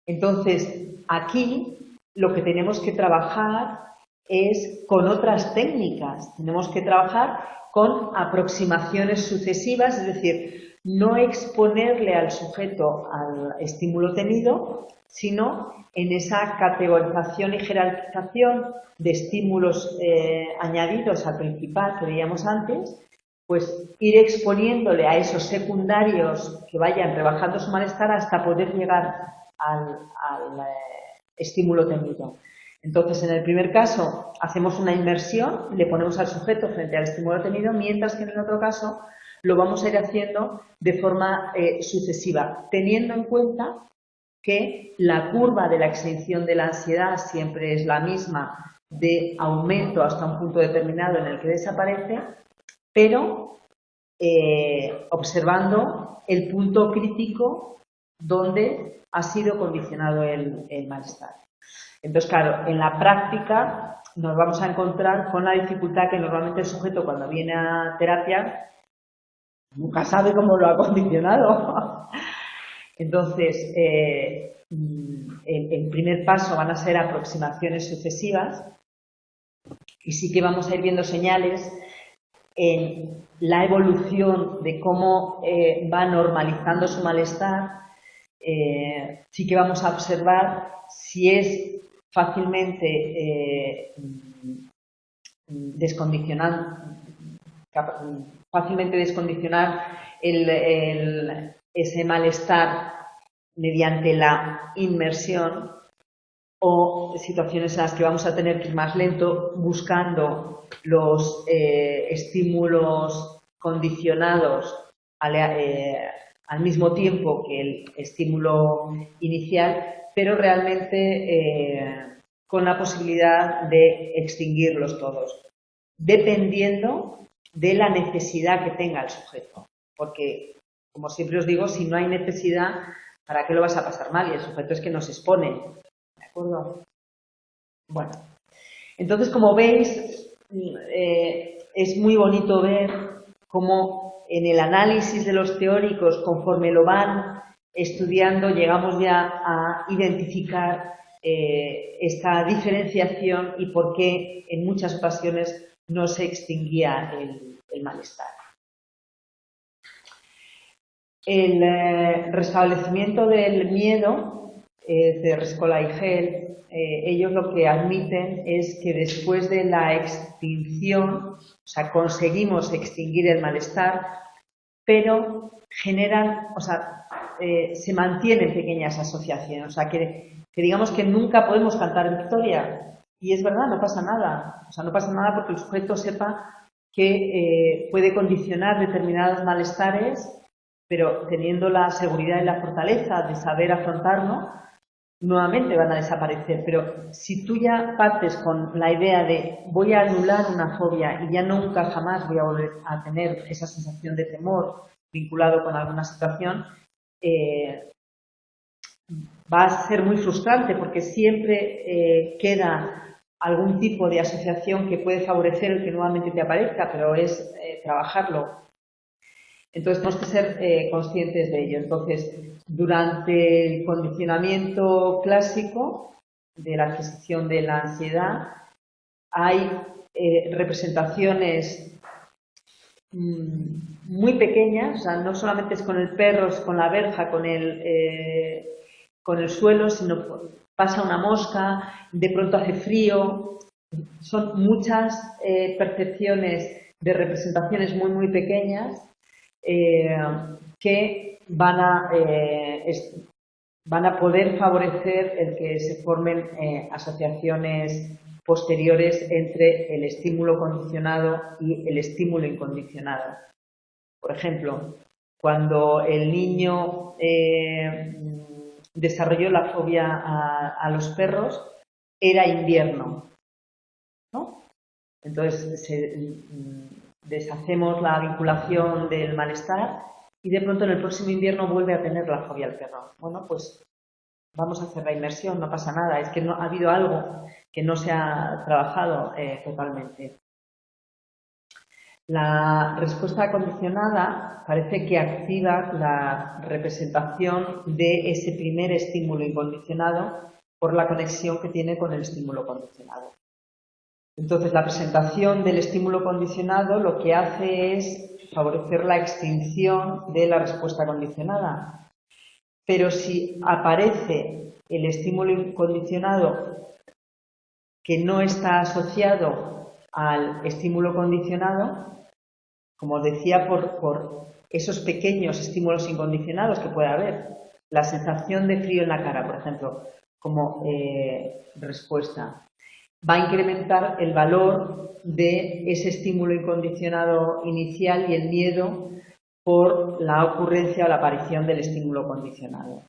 Entonces, aquí lo que tenemos que trabajar es con otras técnicas. Tenemos que trabajar con aproximaciones sucesivas, es decir, no exponerle al sujeto al estímulo tenido, sino en esa categorización y jerarquización de estímulos añadidos al principal que veíamos antes, pues ir exponiéndole a esos secundarios que vayan rebajando su malestar hasta poder llegar al estímulo tenido. Entonces, en el primer caso, hacemos una inmersión, le ponemos al sujeto frente al estímulo tenido, mientras que en el otro caso lo vamos a ir haciendo de forma sucesiva, teniendo en cuenta que la curva de la extinción de la ansiedad siempre es la misma, de aumento hasta un punto determinado en el que desaparece, pero observando el punto crítico donde ha sido condicionado el malestar. Entonces, claro, en la práctica nos vamos a encontrar con la dificultad que normalmente el sujeto, cuando viene a terapia, nunca sabe cómo lo ha condicionado. Entonces, el primer paso van a ser aproximaciones sucesivas y sí que vamos a ir viendo señales en la evolución de cómo va normalizando su malestar. Sí que vamos a observar si es fácilmente descondicionar ese malestar mediante la inmersión, o situaciones en las que vamos a tener que ir más lento buscando los estímulos condicionados al mismo tiempo que el estímulo inicial, pero realmente con la posibilidad de extinguirlos todos, dependiendo de la necesidad que tenga el sujeto. Porque como siempre os digo, si no hay necesidad, ¿para qué lo vas a pasar mal? Y el sujeto es que nos expone. ¿De acuerdo? Bueno, entonces, como veis, es muy bonito ver cómo en el análisis de los teóricos, conforme lo van estudiando, llegamos ya a identificar esta diferenciación y por qué en muchas ocasiones no se extinguía el malestar. El restablecimiento del miedo de Rescola y Hell, ellos lo que admiten es que después de la extinción, o sea, conseguimos extinguir el malestar, pero generan, o sea, se mantienen pequeñas asociaciones, o sea, que digamos que nunca podemos cantar victoria. Y es verdad, no pasa nada. O sea, no pasa nada porque el sujeto sepa que puede condicionar determinados malestares, pero teniendo la seguridad y la fortaleza de saber afrontarlo, nuevamente van a desaparecer. Pero si tú ya partes con la idea de voy a anular una fobia y ya nunca jamás voy a volver a tener esa sensación de temor vinculado con alguna situación, va a ser muy frustrante porque siempre queda algún tipo de asociación que puede favorecer el que nuevamente te aparezca, pero es trabajarlo. Entonces tenemos que ser conscientes de ello. Entonces, durante el condicionamiento clásico de la adquisición de la ansiedad, hay representaciones muy pequeñas, o sea, no solamente es con el perro, es con la verja, con el suelo, sino pasa una mosca, de pronto hace frío. Son muchas percepciones de representaciones muy, muy pequeñas que van a poder favorecer el que se formen asociaciones posteriores entre el estímulo condicionado y el estímulo incondicionado. Por ejemplo, cuando el niño desarrolló la fobia a los perros, era invierno, ¿no? Entonces deshacemos la vinculación del malestar y de pronto en el próximo invierno vuelve a tener la fobia al perro. Bueno, pues vamos a hacer la inmersión, no pasa nada, es que no ha habido algo que no se ha trabajado totalmente. La respuesta condicionada parece que activa la representación de ese primer estímulo incondicionado por la conexión que tiene con el estímulo condicionado. Entonces, la presentación del estímulo condicionado lo que hace es favorecer la extinción de la respuesta condicionada. Pero si aparece el estímulo incondicionado que no está asociado al estímulo condicionado, como os decía, por esos pequeños estímulos incondicionados que puede haber, la sensación de frío en la cara, por ejemplo, como respuesta, va a incrementar el valor de ese estímulo incondicionado inicial y el miedo por la ocurrencia o la aparición del estímulo condicionado.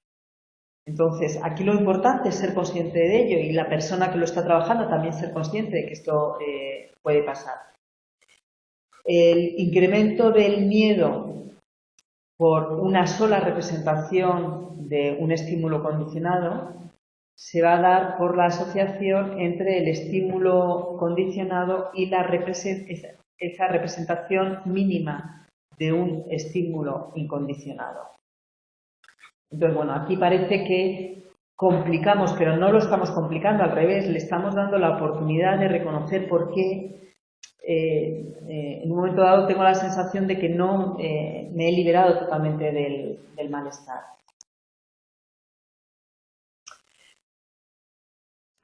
Entonces, aquí lo importante es ser consciente de ello y la persona que lo está trabajando también ser consciente de que esto puede pasar. El incremento del miedo por una sola representación de un estímulo condicionado se va a dar por la asociación entre el estímulo condicionado y esa representación mínima de un estímulo incondicionado. Entonces, bueno, aquí parece que complicamos, pero no lo estamos complicando, al revés, le estamos dando la oportunidad de reconocer por qué en un momento dado tengo la sensación de que no me he liberado totalmente del malestar.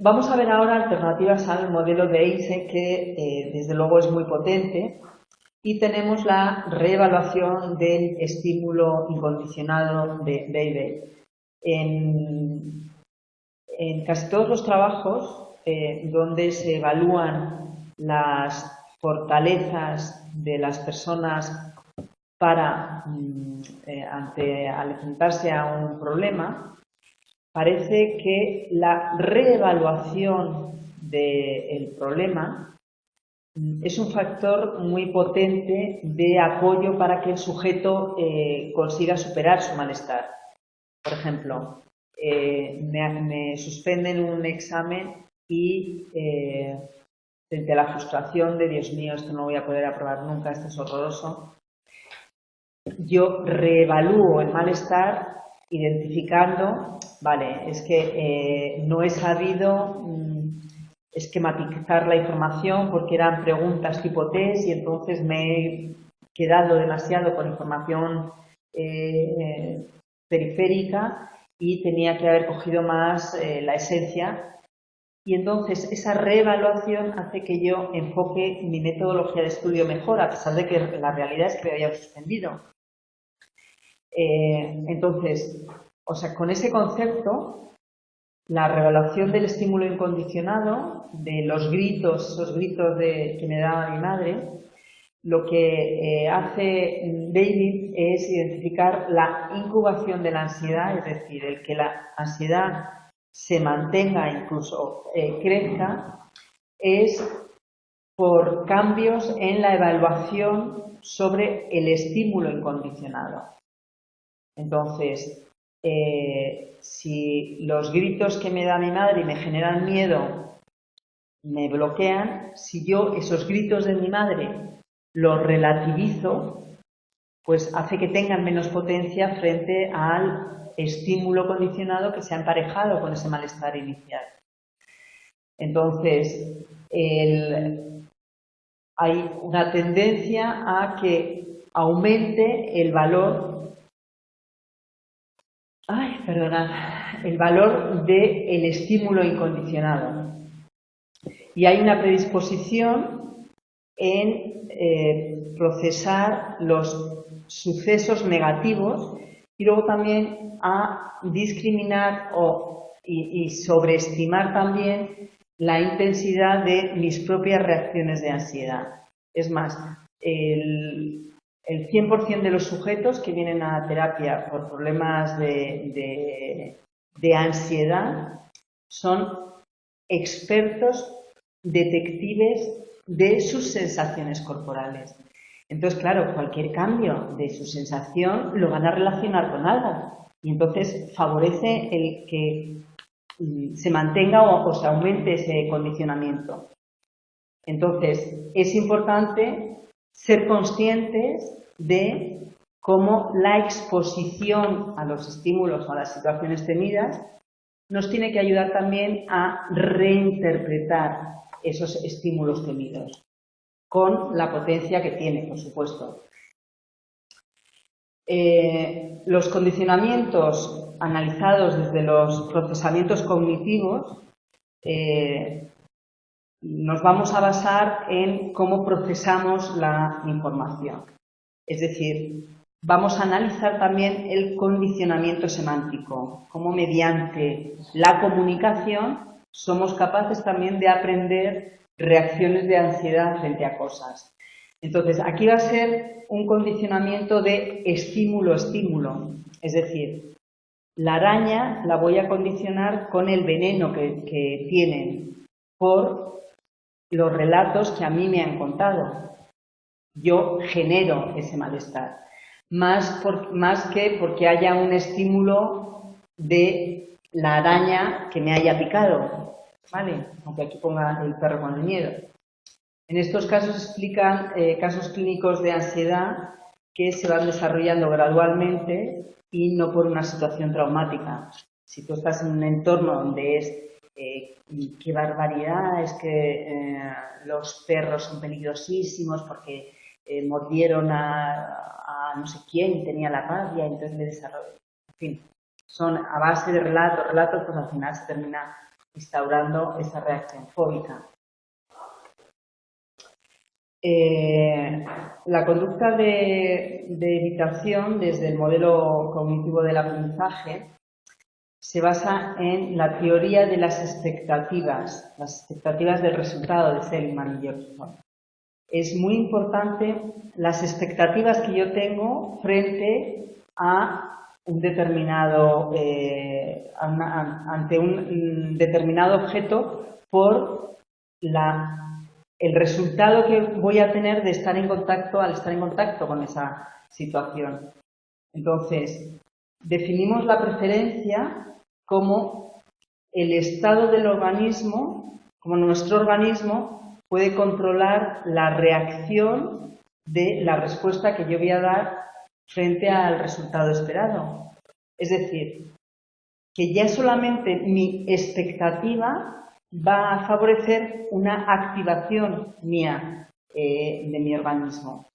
Vamos a ver ahora alternativas al modelo de Eysen, que desde luego es muy potente, y tenemos la reevaluación del estímulo incondicionado de David. En casi todos los trabajos donde se evalúan las fortalezas de las personas para al enfrentarse a un problema, parece que la reevaluación del problema es un factor muy potente de apoyo para que el sujeto consiga superar su malestar. Por ejemplo, me suspenden un examen y frente a la frustración de Dios mío, esto no voy a poder aprobar nunca, esto es horroroso, yo reevalúo el malestar identificando, vale, es que no he sabido esquematizar la información porque eran preguntas tipo test y entonces me he quedado demasiado con información periférica y tenía que haber cogido más la esencia. Y entonces esa reevaluación hace que yo enfoque mi metodología de estudio mejor, a pesar de que la realidad es que me había suspendido. Entonces, o sea, con ese concepto, la reevaluación del estímulo incondicionado, de los gritos, esos gritos que me daba mi madre, lo que hace David es identificar la incubación de la ansiedad, es decir, el que la ansiedad se mantenga, incluso crezca, es por cambios en la evaluación sobre el estímulo incondicionado. Entonces, si los gritos que me da mi madre me generan miedo, me bloquean, si yo esos gritos de mi madre los relativizo, pues hace que tengan menos potencia frente al estímulo condicionado que se ha emparejado con ese malestar inicial. Entonces, hay una tendencia a que aumente el valor el valor del estímulo incondicionado. Y hay una predisposición en procesar los sucesos negativos y luego también a discriminar y sobreestimar también la intensidad de mis propias reacciones de ansiedad. Es más, el 100% de los sujetos que vienen a terapia por problemas de ansiedad son expertos detectives de sus sensaciones corporales. Entonces, claro, cualquier cambio de su sensación lo van a relacionar con algo y entonces favorece el que se mantenga o se aumente ese condicionamiento. Entonces, es importante ser conscientes de cómo la exposición a los estímulos o a las situaciones temidas nos tiene que ayudar también a reinterpretar esos estímulos temidos, con la potencia que tiene, por supuesto. Los condicionamientos analizados desde los procesamientos cognitivos nos vamos a basar en cómo procesamos la información. Es decir, vamos a analizar también el condicionamiento semántico, cómo mediante la comunicación somos capaces también de aprender reacciones de ansiedad frente a cosas. Entonces, aquí va a ser un condicionamiento de estímulo-estímulo, es decir, la araña la voy a condicionar con el veneno que tienen por los relatos que a mí me han contado. Yo genero ese malestar, más que porque haya un estímulo de la araña que me haya picado, ¿vale? Aunque aquí ponga el perro con el miedo. En estos casos explican casos clínicos de ansiedad que se van desarrollando gradualmente y no por una situación traumática. Si tú estás en un entorno donde es qué barbaridad, es que los perros son peligrosísimos porque mordieron a no sé quién y tenía la rabia, entonces le desarrolló. En fin, son a base de relatos, pues al final se termina instaurando esa reacción fóbica. La conducta de evitación desde el modelo cognitivo del aprendizaje se basa en la teoría de las expectativas del resultado de Seligman y George. Es muy importante las expectativas que yo tengo frente a un determinado, ante un determinado objeto por la el resultado que voy a tener de estar en contacto al estar en contacto con esa situación. Entonces, definimos la preferencia como el estado del organismo, como nuestro organismo puede controlar la reacción de la respuesta que yo voy a dar frente al resultado esperado. Es decir, que ya solamente mi expectativa va a favorecer una activación mía de mi organismo.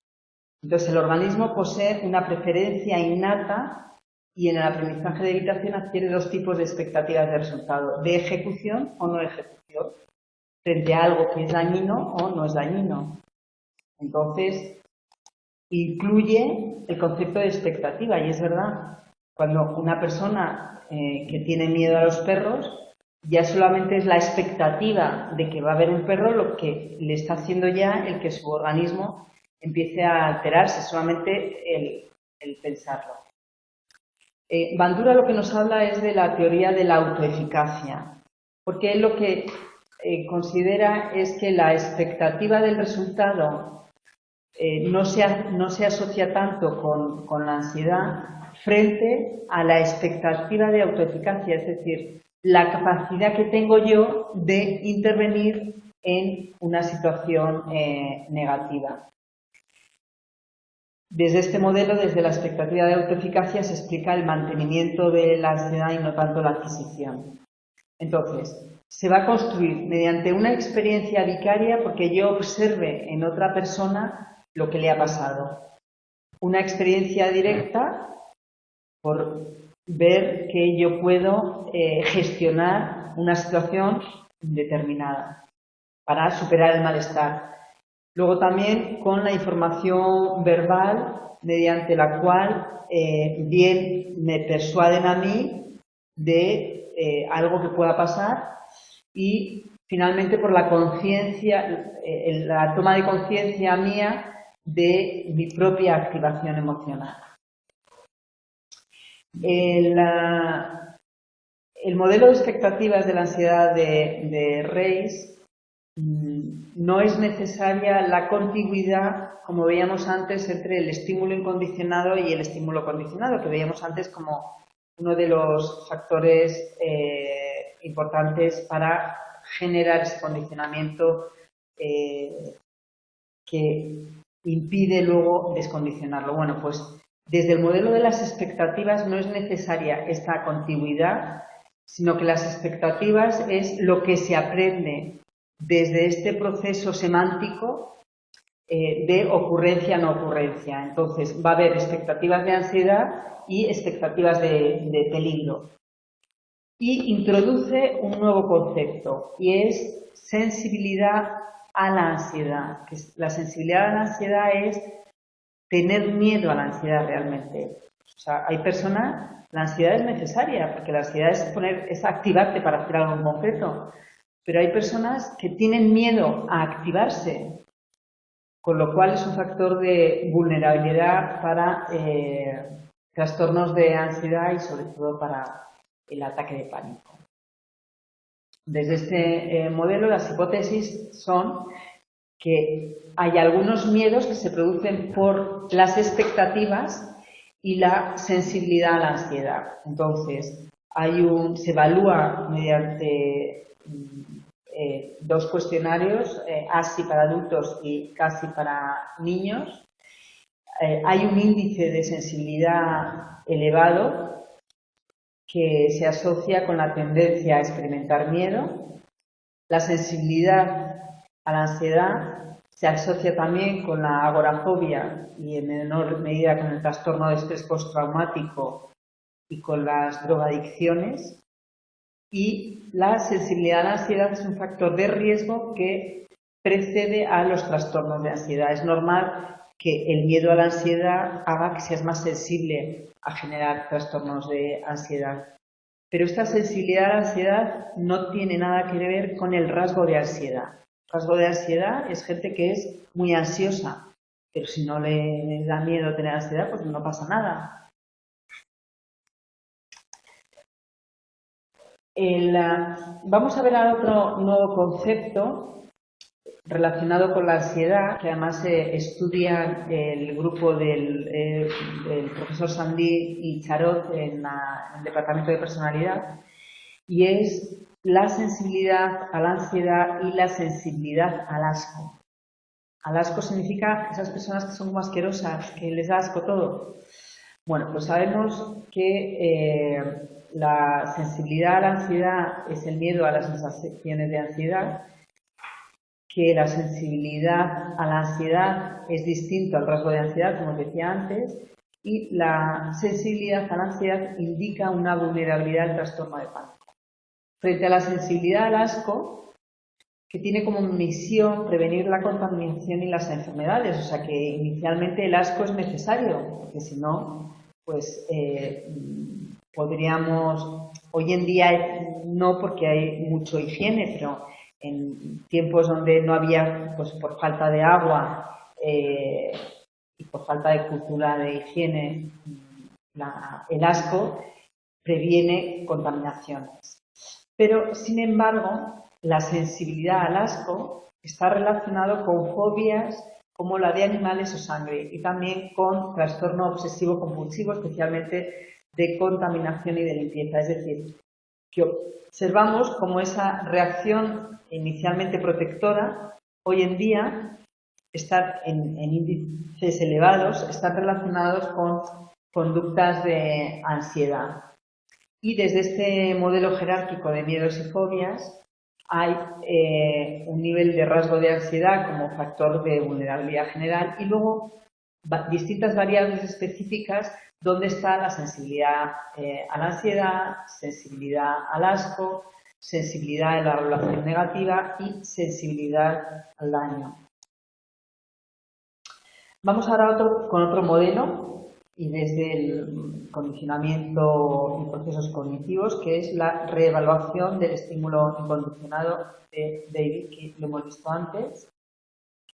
Entonces, el organismo posee una preferencia innata y en el aprendizaje de evitación adquiere dos tipos de expectativas de resultado, de ejecución o no ejecución, frente a algo que es dañino o no es dañino. Entonces, incluye el concepto de expectativa y es verdad, cuando una persona que tiene miedo a los perros, ya solamente es la expectativa de que va a haber un perro lo que le está haciendo ya el que su organismo empiece a alterarse, solamente el pensarlo. Bandura lo que nos habla es de la teoría de la autoeficacia, porque él lo que considera es que la expectativa del resultado no se asocia tanto con la ansiedad frente a la expectativa de autoeficacia, es decir, la capacidad que tengo yo de intervenir en una situación negativa. Desde este modelo, desde la expectativa de autoeficacia, se explica el mantenimiento de la ansiedad y no tanto la adquisición. Entonces, se va a construir mediante una experiencia vicaria porque yo observe en otra persona lo que le ha pasado. Una experiencia directa por ver que yo puedo gestionar una situación determinada para superar el malestar. Luego también con la información verbal mediante la cual bien me persuaden a mí de algo que pueda pasar y finalmente por la conciencia, la toma de conciencia mía de mi propia activación emocional. El modelo de expectativas de la ansiedad de Reis no es necesaria la contigüidad, como veíamos antes, entre el estímulo incondicionado y el estímulo condicionado, que veíamos antes como uno de los factores importantes para generar ese condicionamiento que impide luego descondicionarlo. Bueno, pues desde el modelo de las expectativas no es necesaria esta contigüidad, sino que las expectativas es lo que se aprende desde este proceso semántico de ocurrencia no ocurrencia. Entonces, va a haber expectativas de ansiedad y expectativas de peligro. Y introduce un nuevo concepto y es sensibilidad a la ansiedad. Que la sensibilidad a la ansiedad es tener miedo a la ansiedad realmente. O sea, hay personas, la ansiedad es necesaria, porque la ansiedad es activarte para hacer algo en concreto. Pero hay personas que tienen miedo a activarse, con lo cual es un factor de vulnerabilidad para trastornos de ansiedad y sobre todo para el ataque de pánico. Desde este modelo, las hipótesis son que hay algunos miedos que se producen por las expectativas y la sensibilidad a la ansiedad. Entonces, se evalúa mediante dos cuestionarios, ASI para adultos y CASI para niños. Hay un índice de sensibilidad elevado que se asocia con la tendencia a experimentar miedo. La sensibilidad a la ansiedad se asocia también con la agorafobia y en menor medida con el trastorno de estrés postraumático y con las drogadicciones. Y la sensibilidad a la ansiedad es un factor de riesgo que precede a los trastornos de ansiedad. Es normal que el miedo a la ansiedad haga que seas más sensible a generar trastornos de ansiedad. Pero esta sensibilidad a la ansiedad no tiene nada que ver con el rasgo de ansiedad. El rasgo de ansiedad es gente que es muy ansiosa, pero si no le da miedo tener ansiedad, pues no pasa nada. Vamos a ver ahora otro nuevo concepto relacionado con la ansiedad, que además estudia el grupo del profesor Sandí y Charot en el departamento de personalidad, y es la sensibilidad a la ansiedad y la sensibilidad al asco. Al asco significa esas personas que son como asquerosas, que les da asco todo. Bueno, pues sabemos que la sensibilidad a la ansiedad es el miedo a las sensaciones de ansiedad, que la sensibilidad a la ansiedad es distinto al rasgo de ansiedad, como os decía antes, y la sensibilidad a la ansiedad indica una vulnerabilidad al trastorno de pánico. Frente a la sensibilidad al asco, que tiene como misión prevenir la contaminación y las enfermedades, o sea que inicialmente el asco es necesario, porque si no, pues podríamos, hoy en día no porque hay mucho higiene, pero en tiempos donde no había, pues por falta de agua y por falta de cultura de higiene, el asco previene contaminaciones. Pero, sin embargo, la sensibilidad al asco está relacionado con fobias como la de animales o sangre y también con trastorno obsesivo compulsivo, especialmente de contaminación y de limpieza. Es decir, que observamos cómo esa reacción inicialmente protectora hoy en día está en índices elevados, están relacionados con conductas de ansiedad. Y desde este modelo jerárquico de miedos y fobias hay un nivel de rasgo de ansiedad como factor de vulnerabilidad general y luego distintas variables específicas donde está la sensibilidad a la ansiedad, sensibilidad al asco, sensibilidad a la evaluación negativa y sensibilidad al daño. Vamos ahora con otro modelo y desde el condicionamiento y procesos cognitivos, que es la reevaluación del estímulo incondicionado de David, que lo hemos visto antes.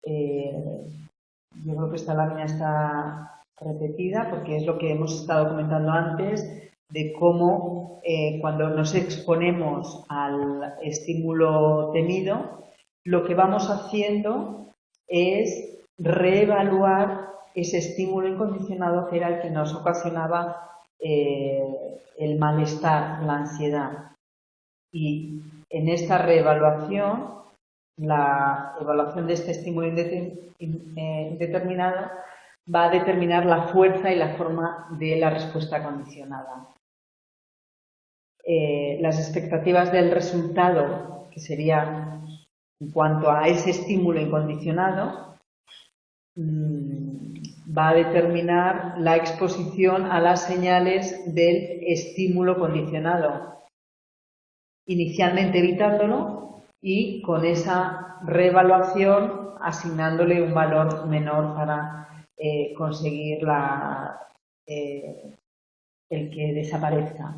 Yo creo que esta lámina está repetida porque es lo que hemos estado comentando antes de cómo cuando nos exponemos al estímulo temido, lo que vamos haciendo es reevaluar ese estímulo incondicionado que era el que nos ocasionaba el malestar, la ansiedad. Y en esta reevaluación, la evaluación de este estímulo indeterminado va a determinar la fuerza y la forma de la respuesta condicionada. Las expectativas del resultado, que sería en cuanto a ese estímulo incondicionado, va a determinar la exposición a las señales del estímulo condicionado, inicialmente evitándolo y con esa reevaluación asignándole un valor menor para conseguir el que desaparezca.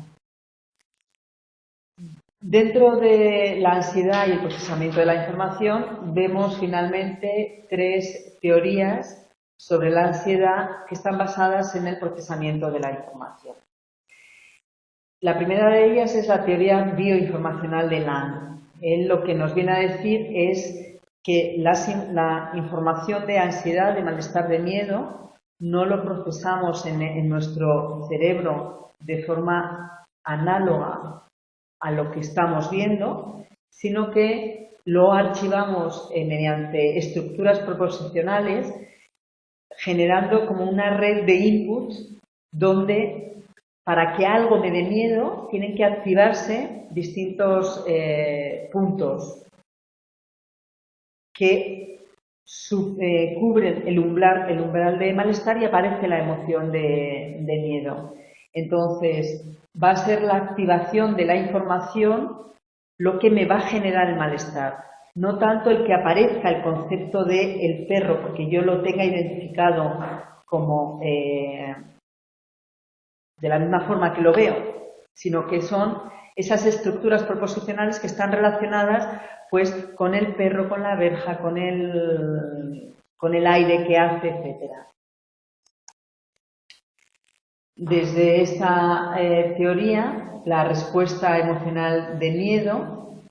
Dentro de la ansiedad y el procesamiento de la información, vemos finalmente 3 teorías sobre la ansiedad que están basadas en el procesamiento de la información. La primera de ellas es la teoría bioinformacional de Lang. Él lo que nos viene a decir es que la información de ansiedad, de malestar, de miedo, no lo procesamos en nuestro cerebro de forma análoga a lo que estamos viendo, sino que lo archivamos mediante estructuras proposicionales, generando como una red de inputs donde para que algo me dé miedo tienen que activarse distintos puntos que cubren el umbral de malestar y aparece la emoción de miedo. Entonces, va a ser la activación de la información lo que me va a generar el malestar. No tanto el que aparezca el concepto de el perro, porque yo lo tenga identificado como de la misma forma que lo veo, sino que son esas estructuras proposicionales que están relacionadas pues con el perro, con la verja, con el aire que hace, etcétera. Desde esta teoría, la respuesta emocional de miedo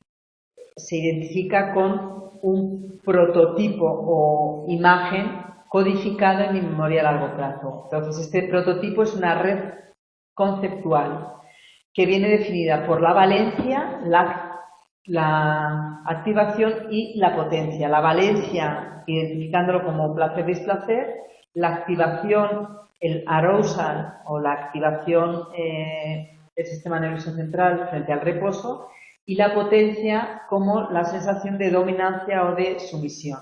se identifica con un prototipo o imagen codificada en mi memoria a largo plazo. Entonces, este prototipo es una red conceptual que viene definida por la valencia, la activación y la potencia. La valencia, identificándolo como placer-displacer, la activación, el arousal o la activación del sistema nervioso central frente al reposo, y la potencia como la sensación de dominancia o de sumisión.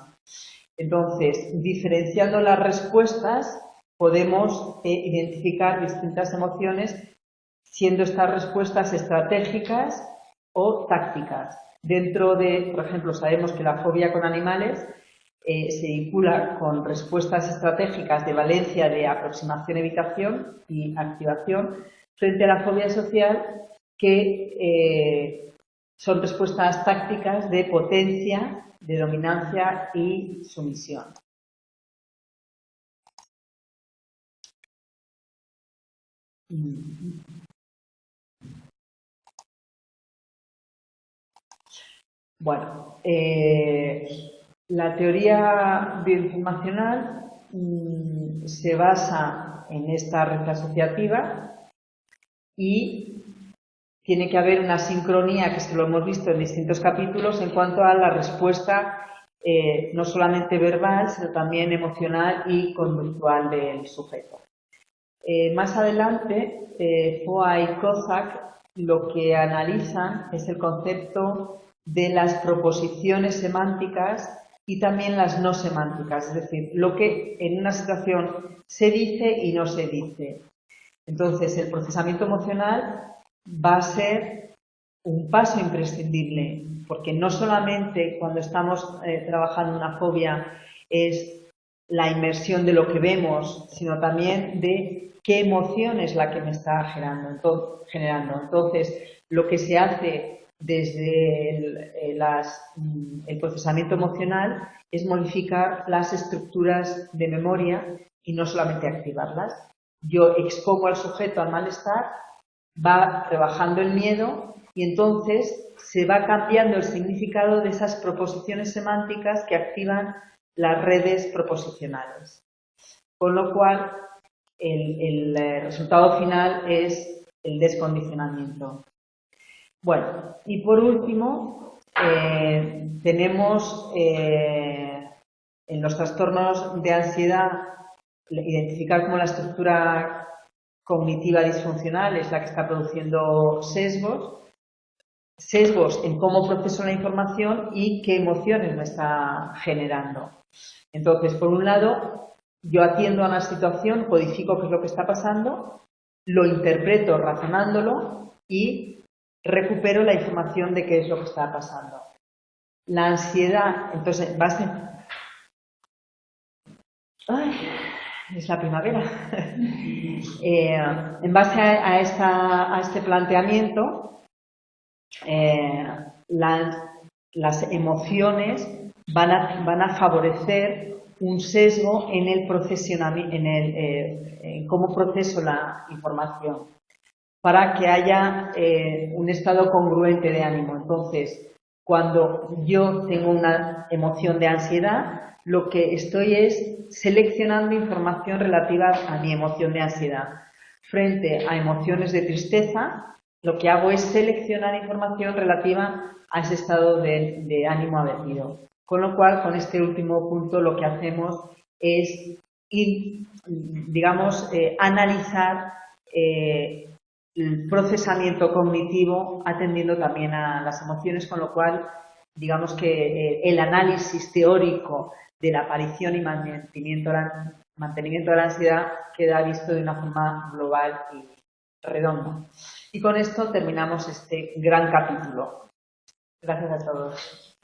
Entonces, diferenciando las respuestas, podemos identificar distintas emociones, siendo estas respuestas estratégicas o tácticas. Dentro de, por ejemplo, sabemos que la fobia con animales se vincula con respuestas estratégicas de valencia de aproximación, evitación y activación, frente a la fobia social, que son respuestas tácticas de potencia, de dominancia y sumisión. Bueno, la teoría bioinformacional se basa en esta red asociativa y tiene que haber una sincronía, que esto lo hemos visto en distintos capítulos, en cuanto a la respuesta no solamente verbal, sino también emocional y conductual del sujeto. Más adelante, Foa y Kozak lo que analizan es el concepto de las proposiciones semánticas y también las no semánticas, es decir, lo que en una situación se dice y no se dice. Entonces, el procesamiento emocional va a ser un paso imprescindible, porque no solamente cuando estamos trabajando una fobia es la inmersión de lo que vemos, sino también de qué emoción es la que me está generando. Entonces, lo que se hace desde el procesamiento emocional es modificar las estructuras de memoria y no solamente activarlas. Yo expongo al sujeto al malestar, va rebajando el miedo y entonces se va cambiando el significado de esas proposiciones semánticas que activan las redes proposicionales. Con lo cual, el resultado final es el descondicionamiento. Bueno, y por último, tenemos en los trastornos de ansiedad, identificar como la estructura cognitiva disfuncional es la que está produciendo sesgos en cómo proceso la información y qué emociones me está generando. Entonces, por un lado, yo atiendo a una situación, codifico qué es lo que está pasando, lo interpreto razonándolo y recupero la información de qué es lo que está pasando. La ansiedad, entonces, es la primavera. En base a este planteamiento, las emociones van a favorecer un sesgo en el procesionamiento, en cómo proceso la información, para que haya un estado congruente de ánimo. Entonces, cuando yo tengo una emoción de ansiedad, lo que estoy es seleccionando información relativa a mi emoción de ansiedad. Frente a emociones de tristeza, lo que hago es seleccionar información relativa a ese estado de ánimo avertido. Con lo cual, con este último punto, lo que hacemos es ir, digamos, analizar el procesamiento cognitivo atendiendo también a las emociones, con lo cual, digamos que el análisis teórico de la aparición y mantenimiento de la ansiedad queda visto de una forma global y redonda. Y con esto terminamos este gran capítulo. Gracias a todos.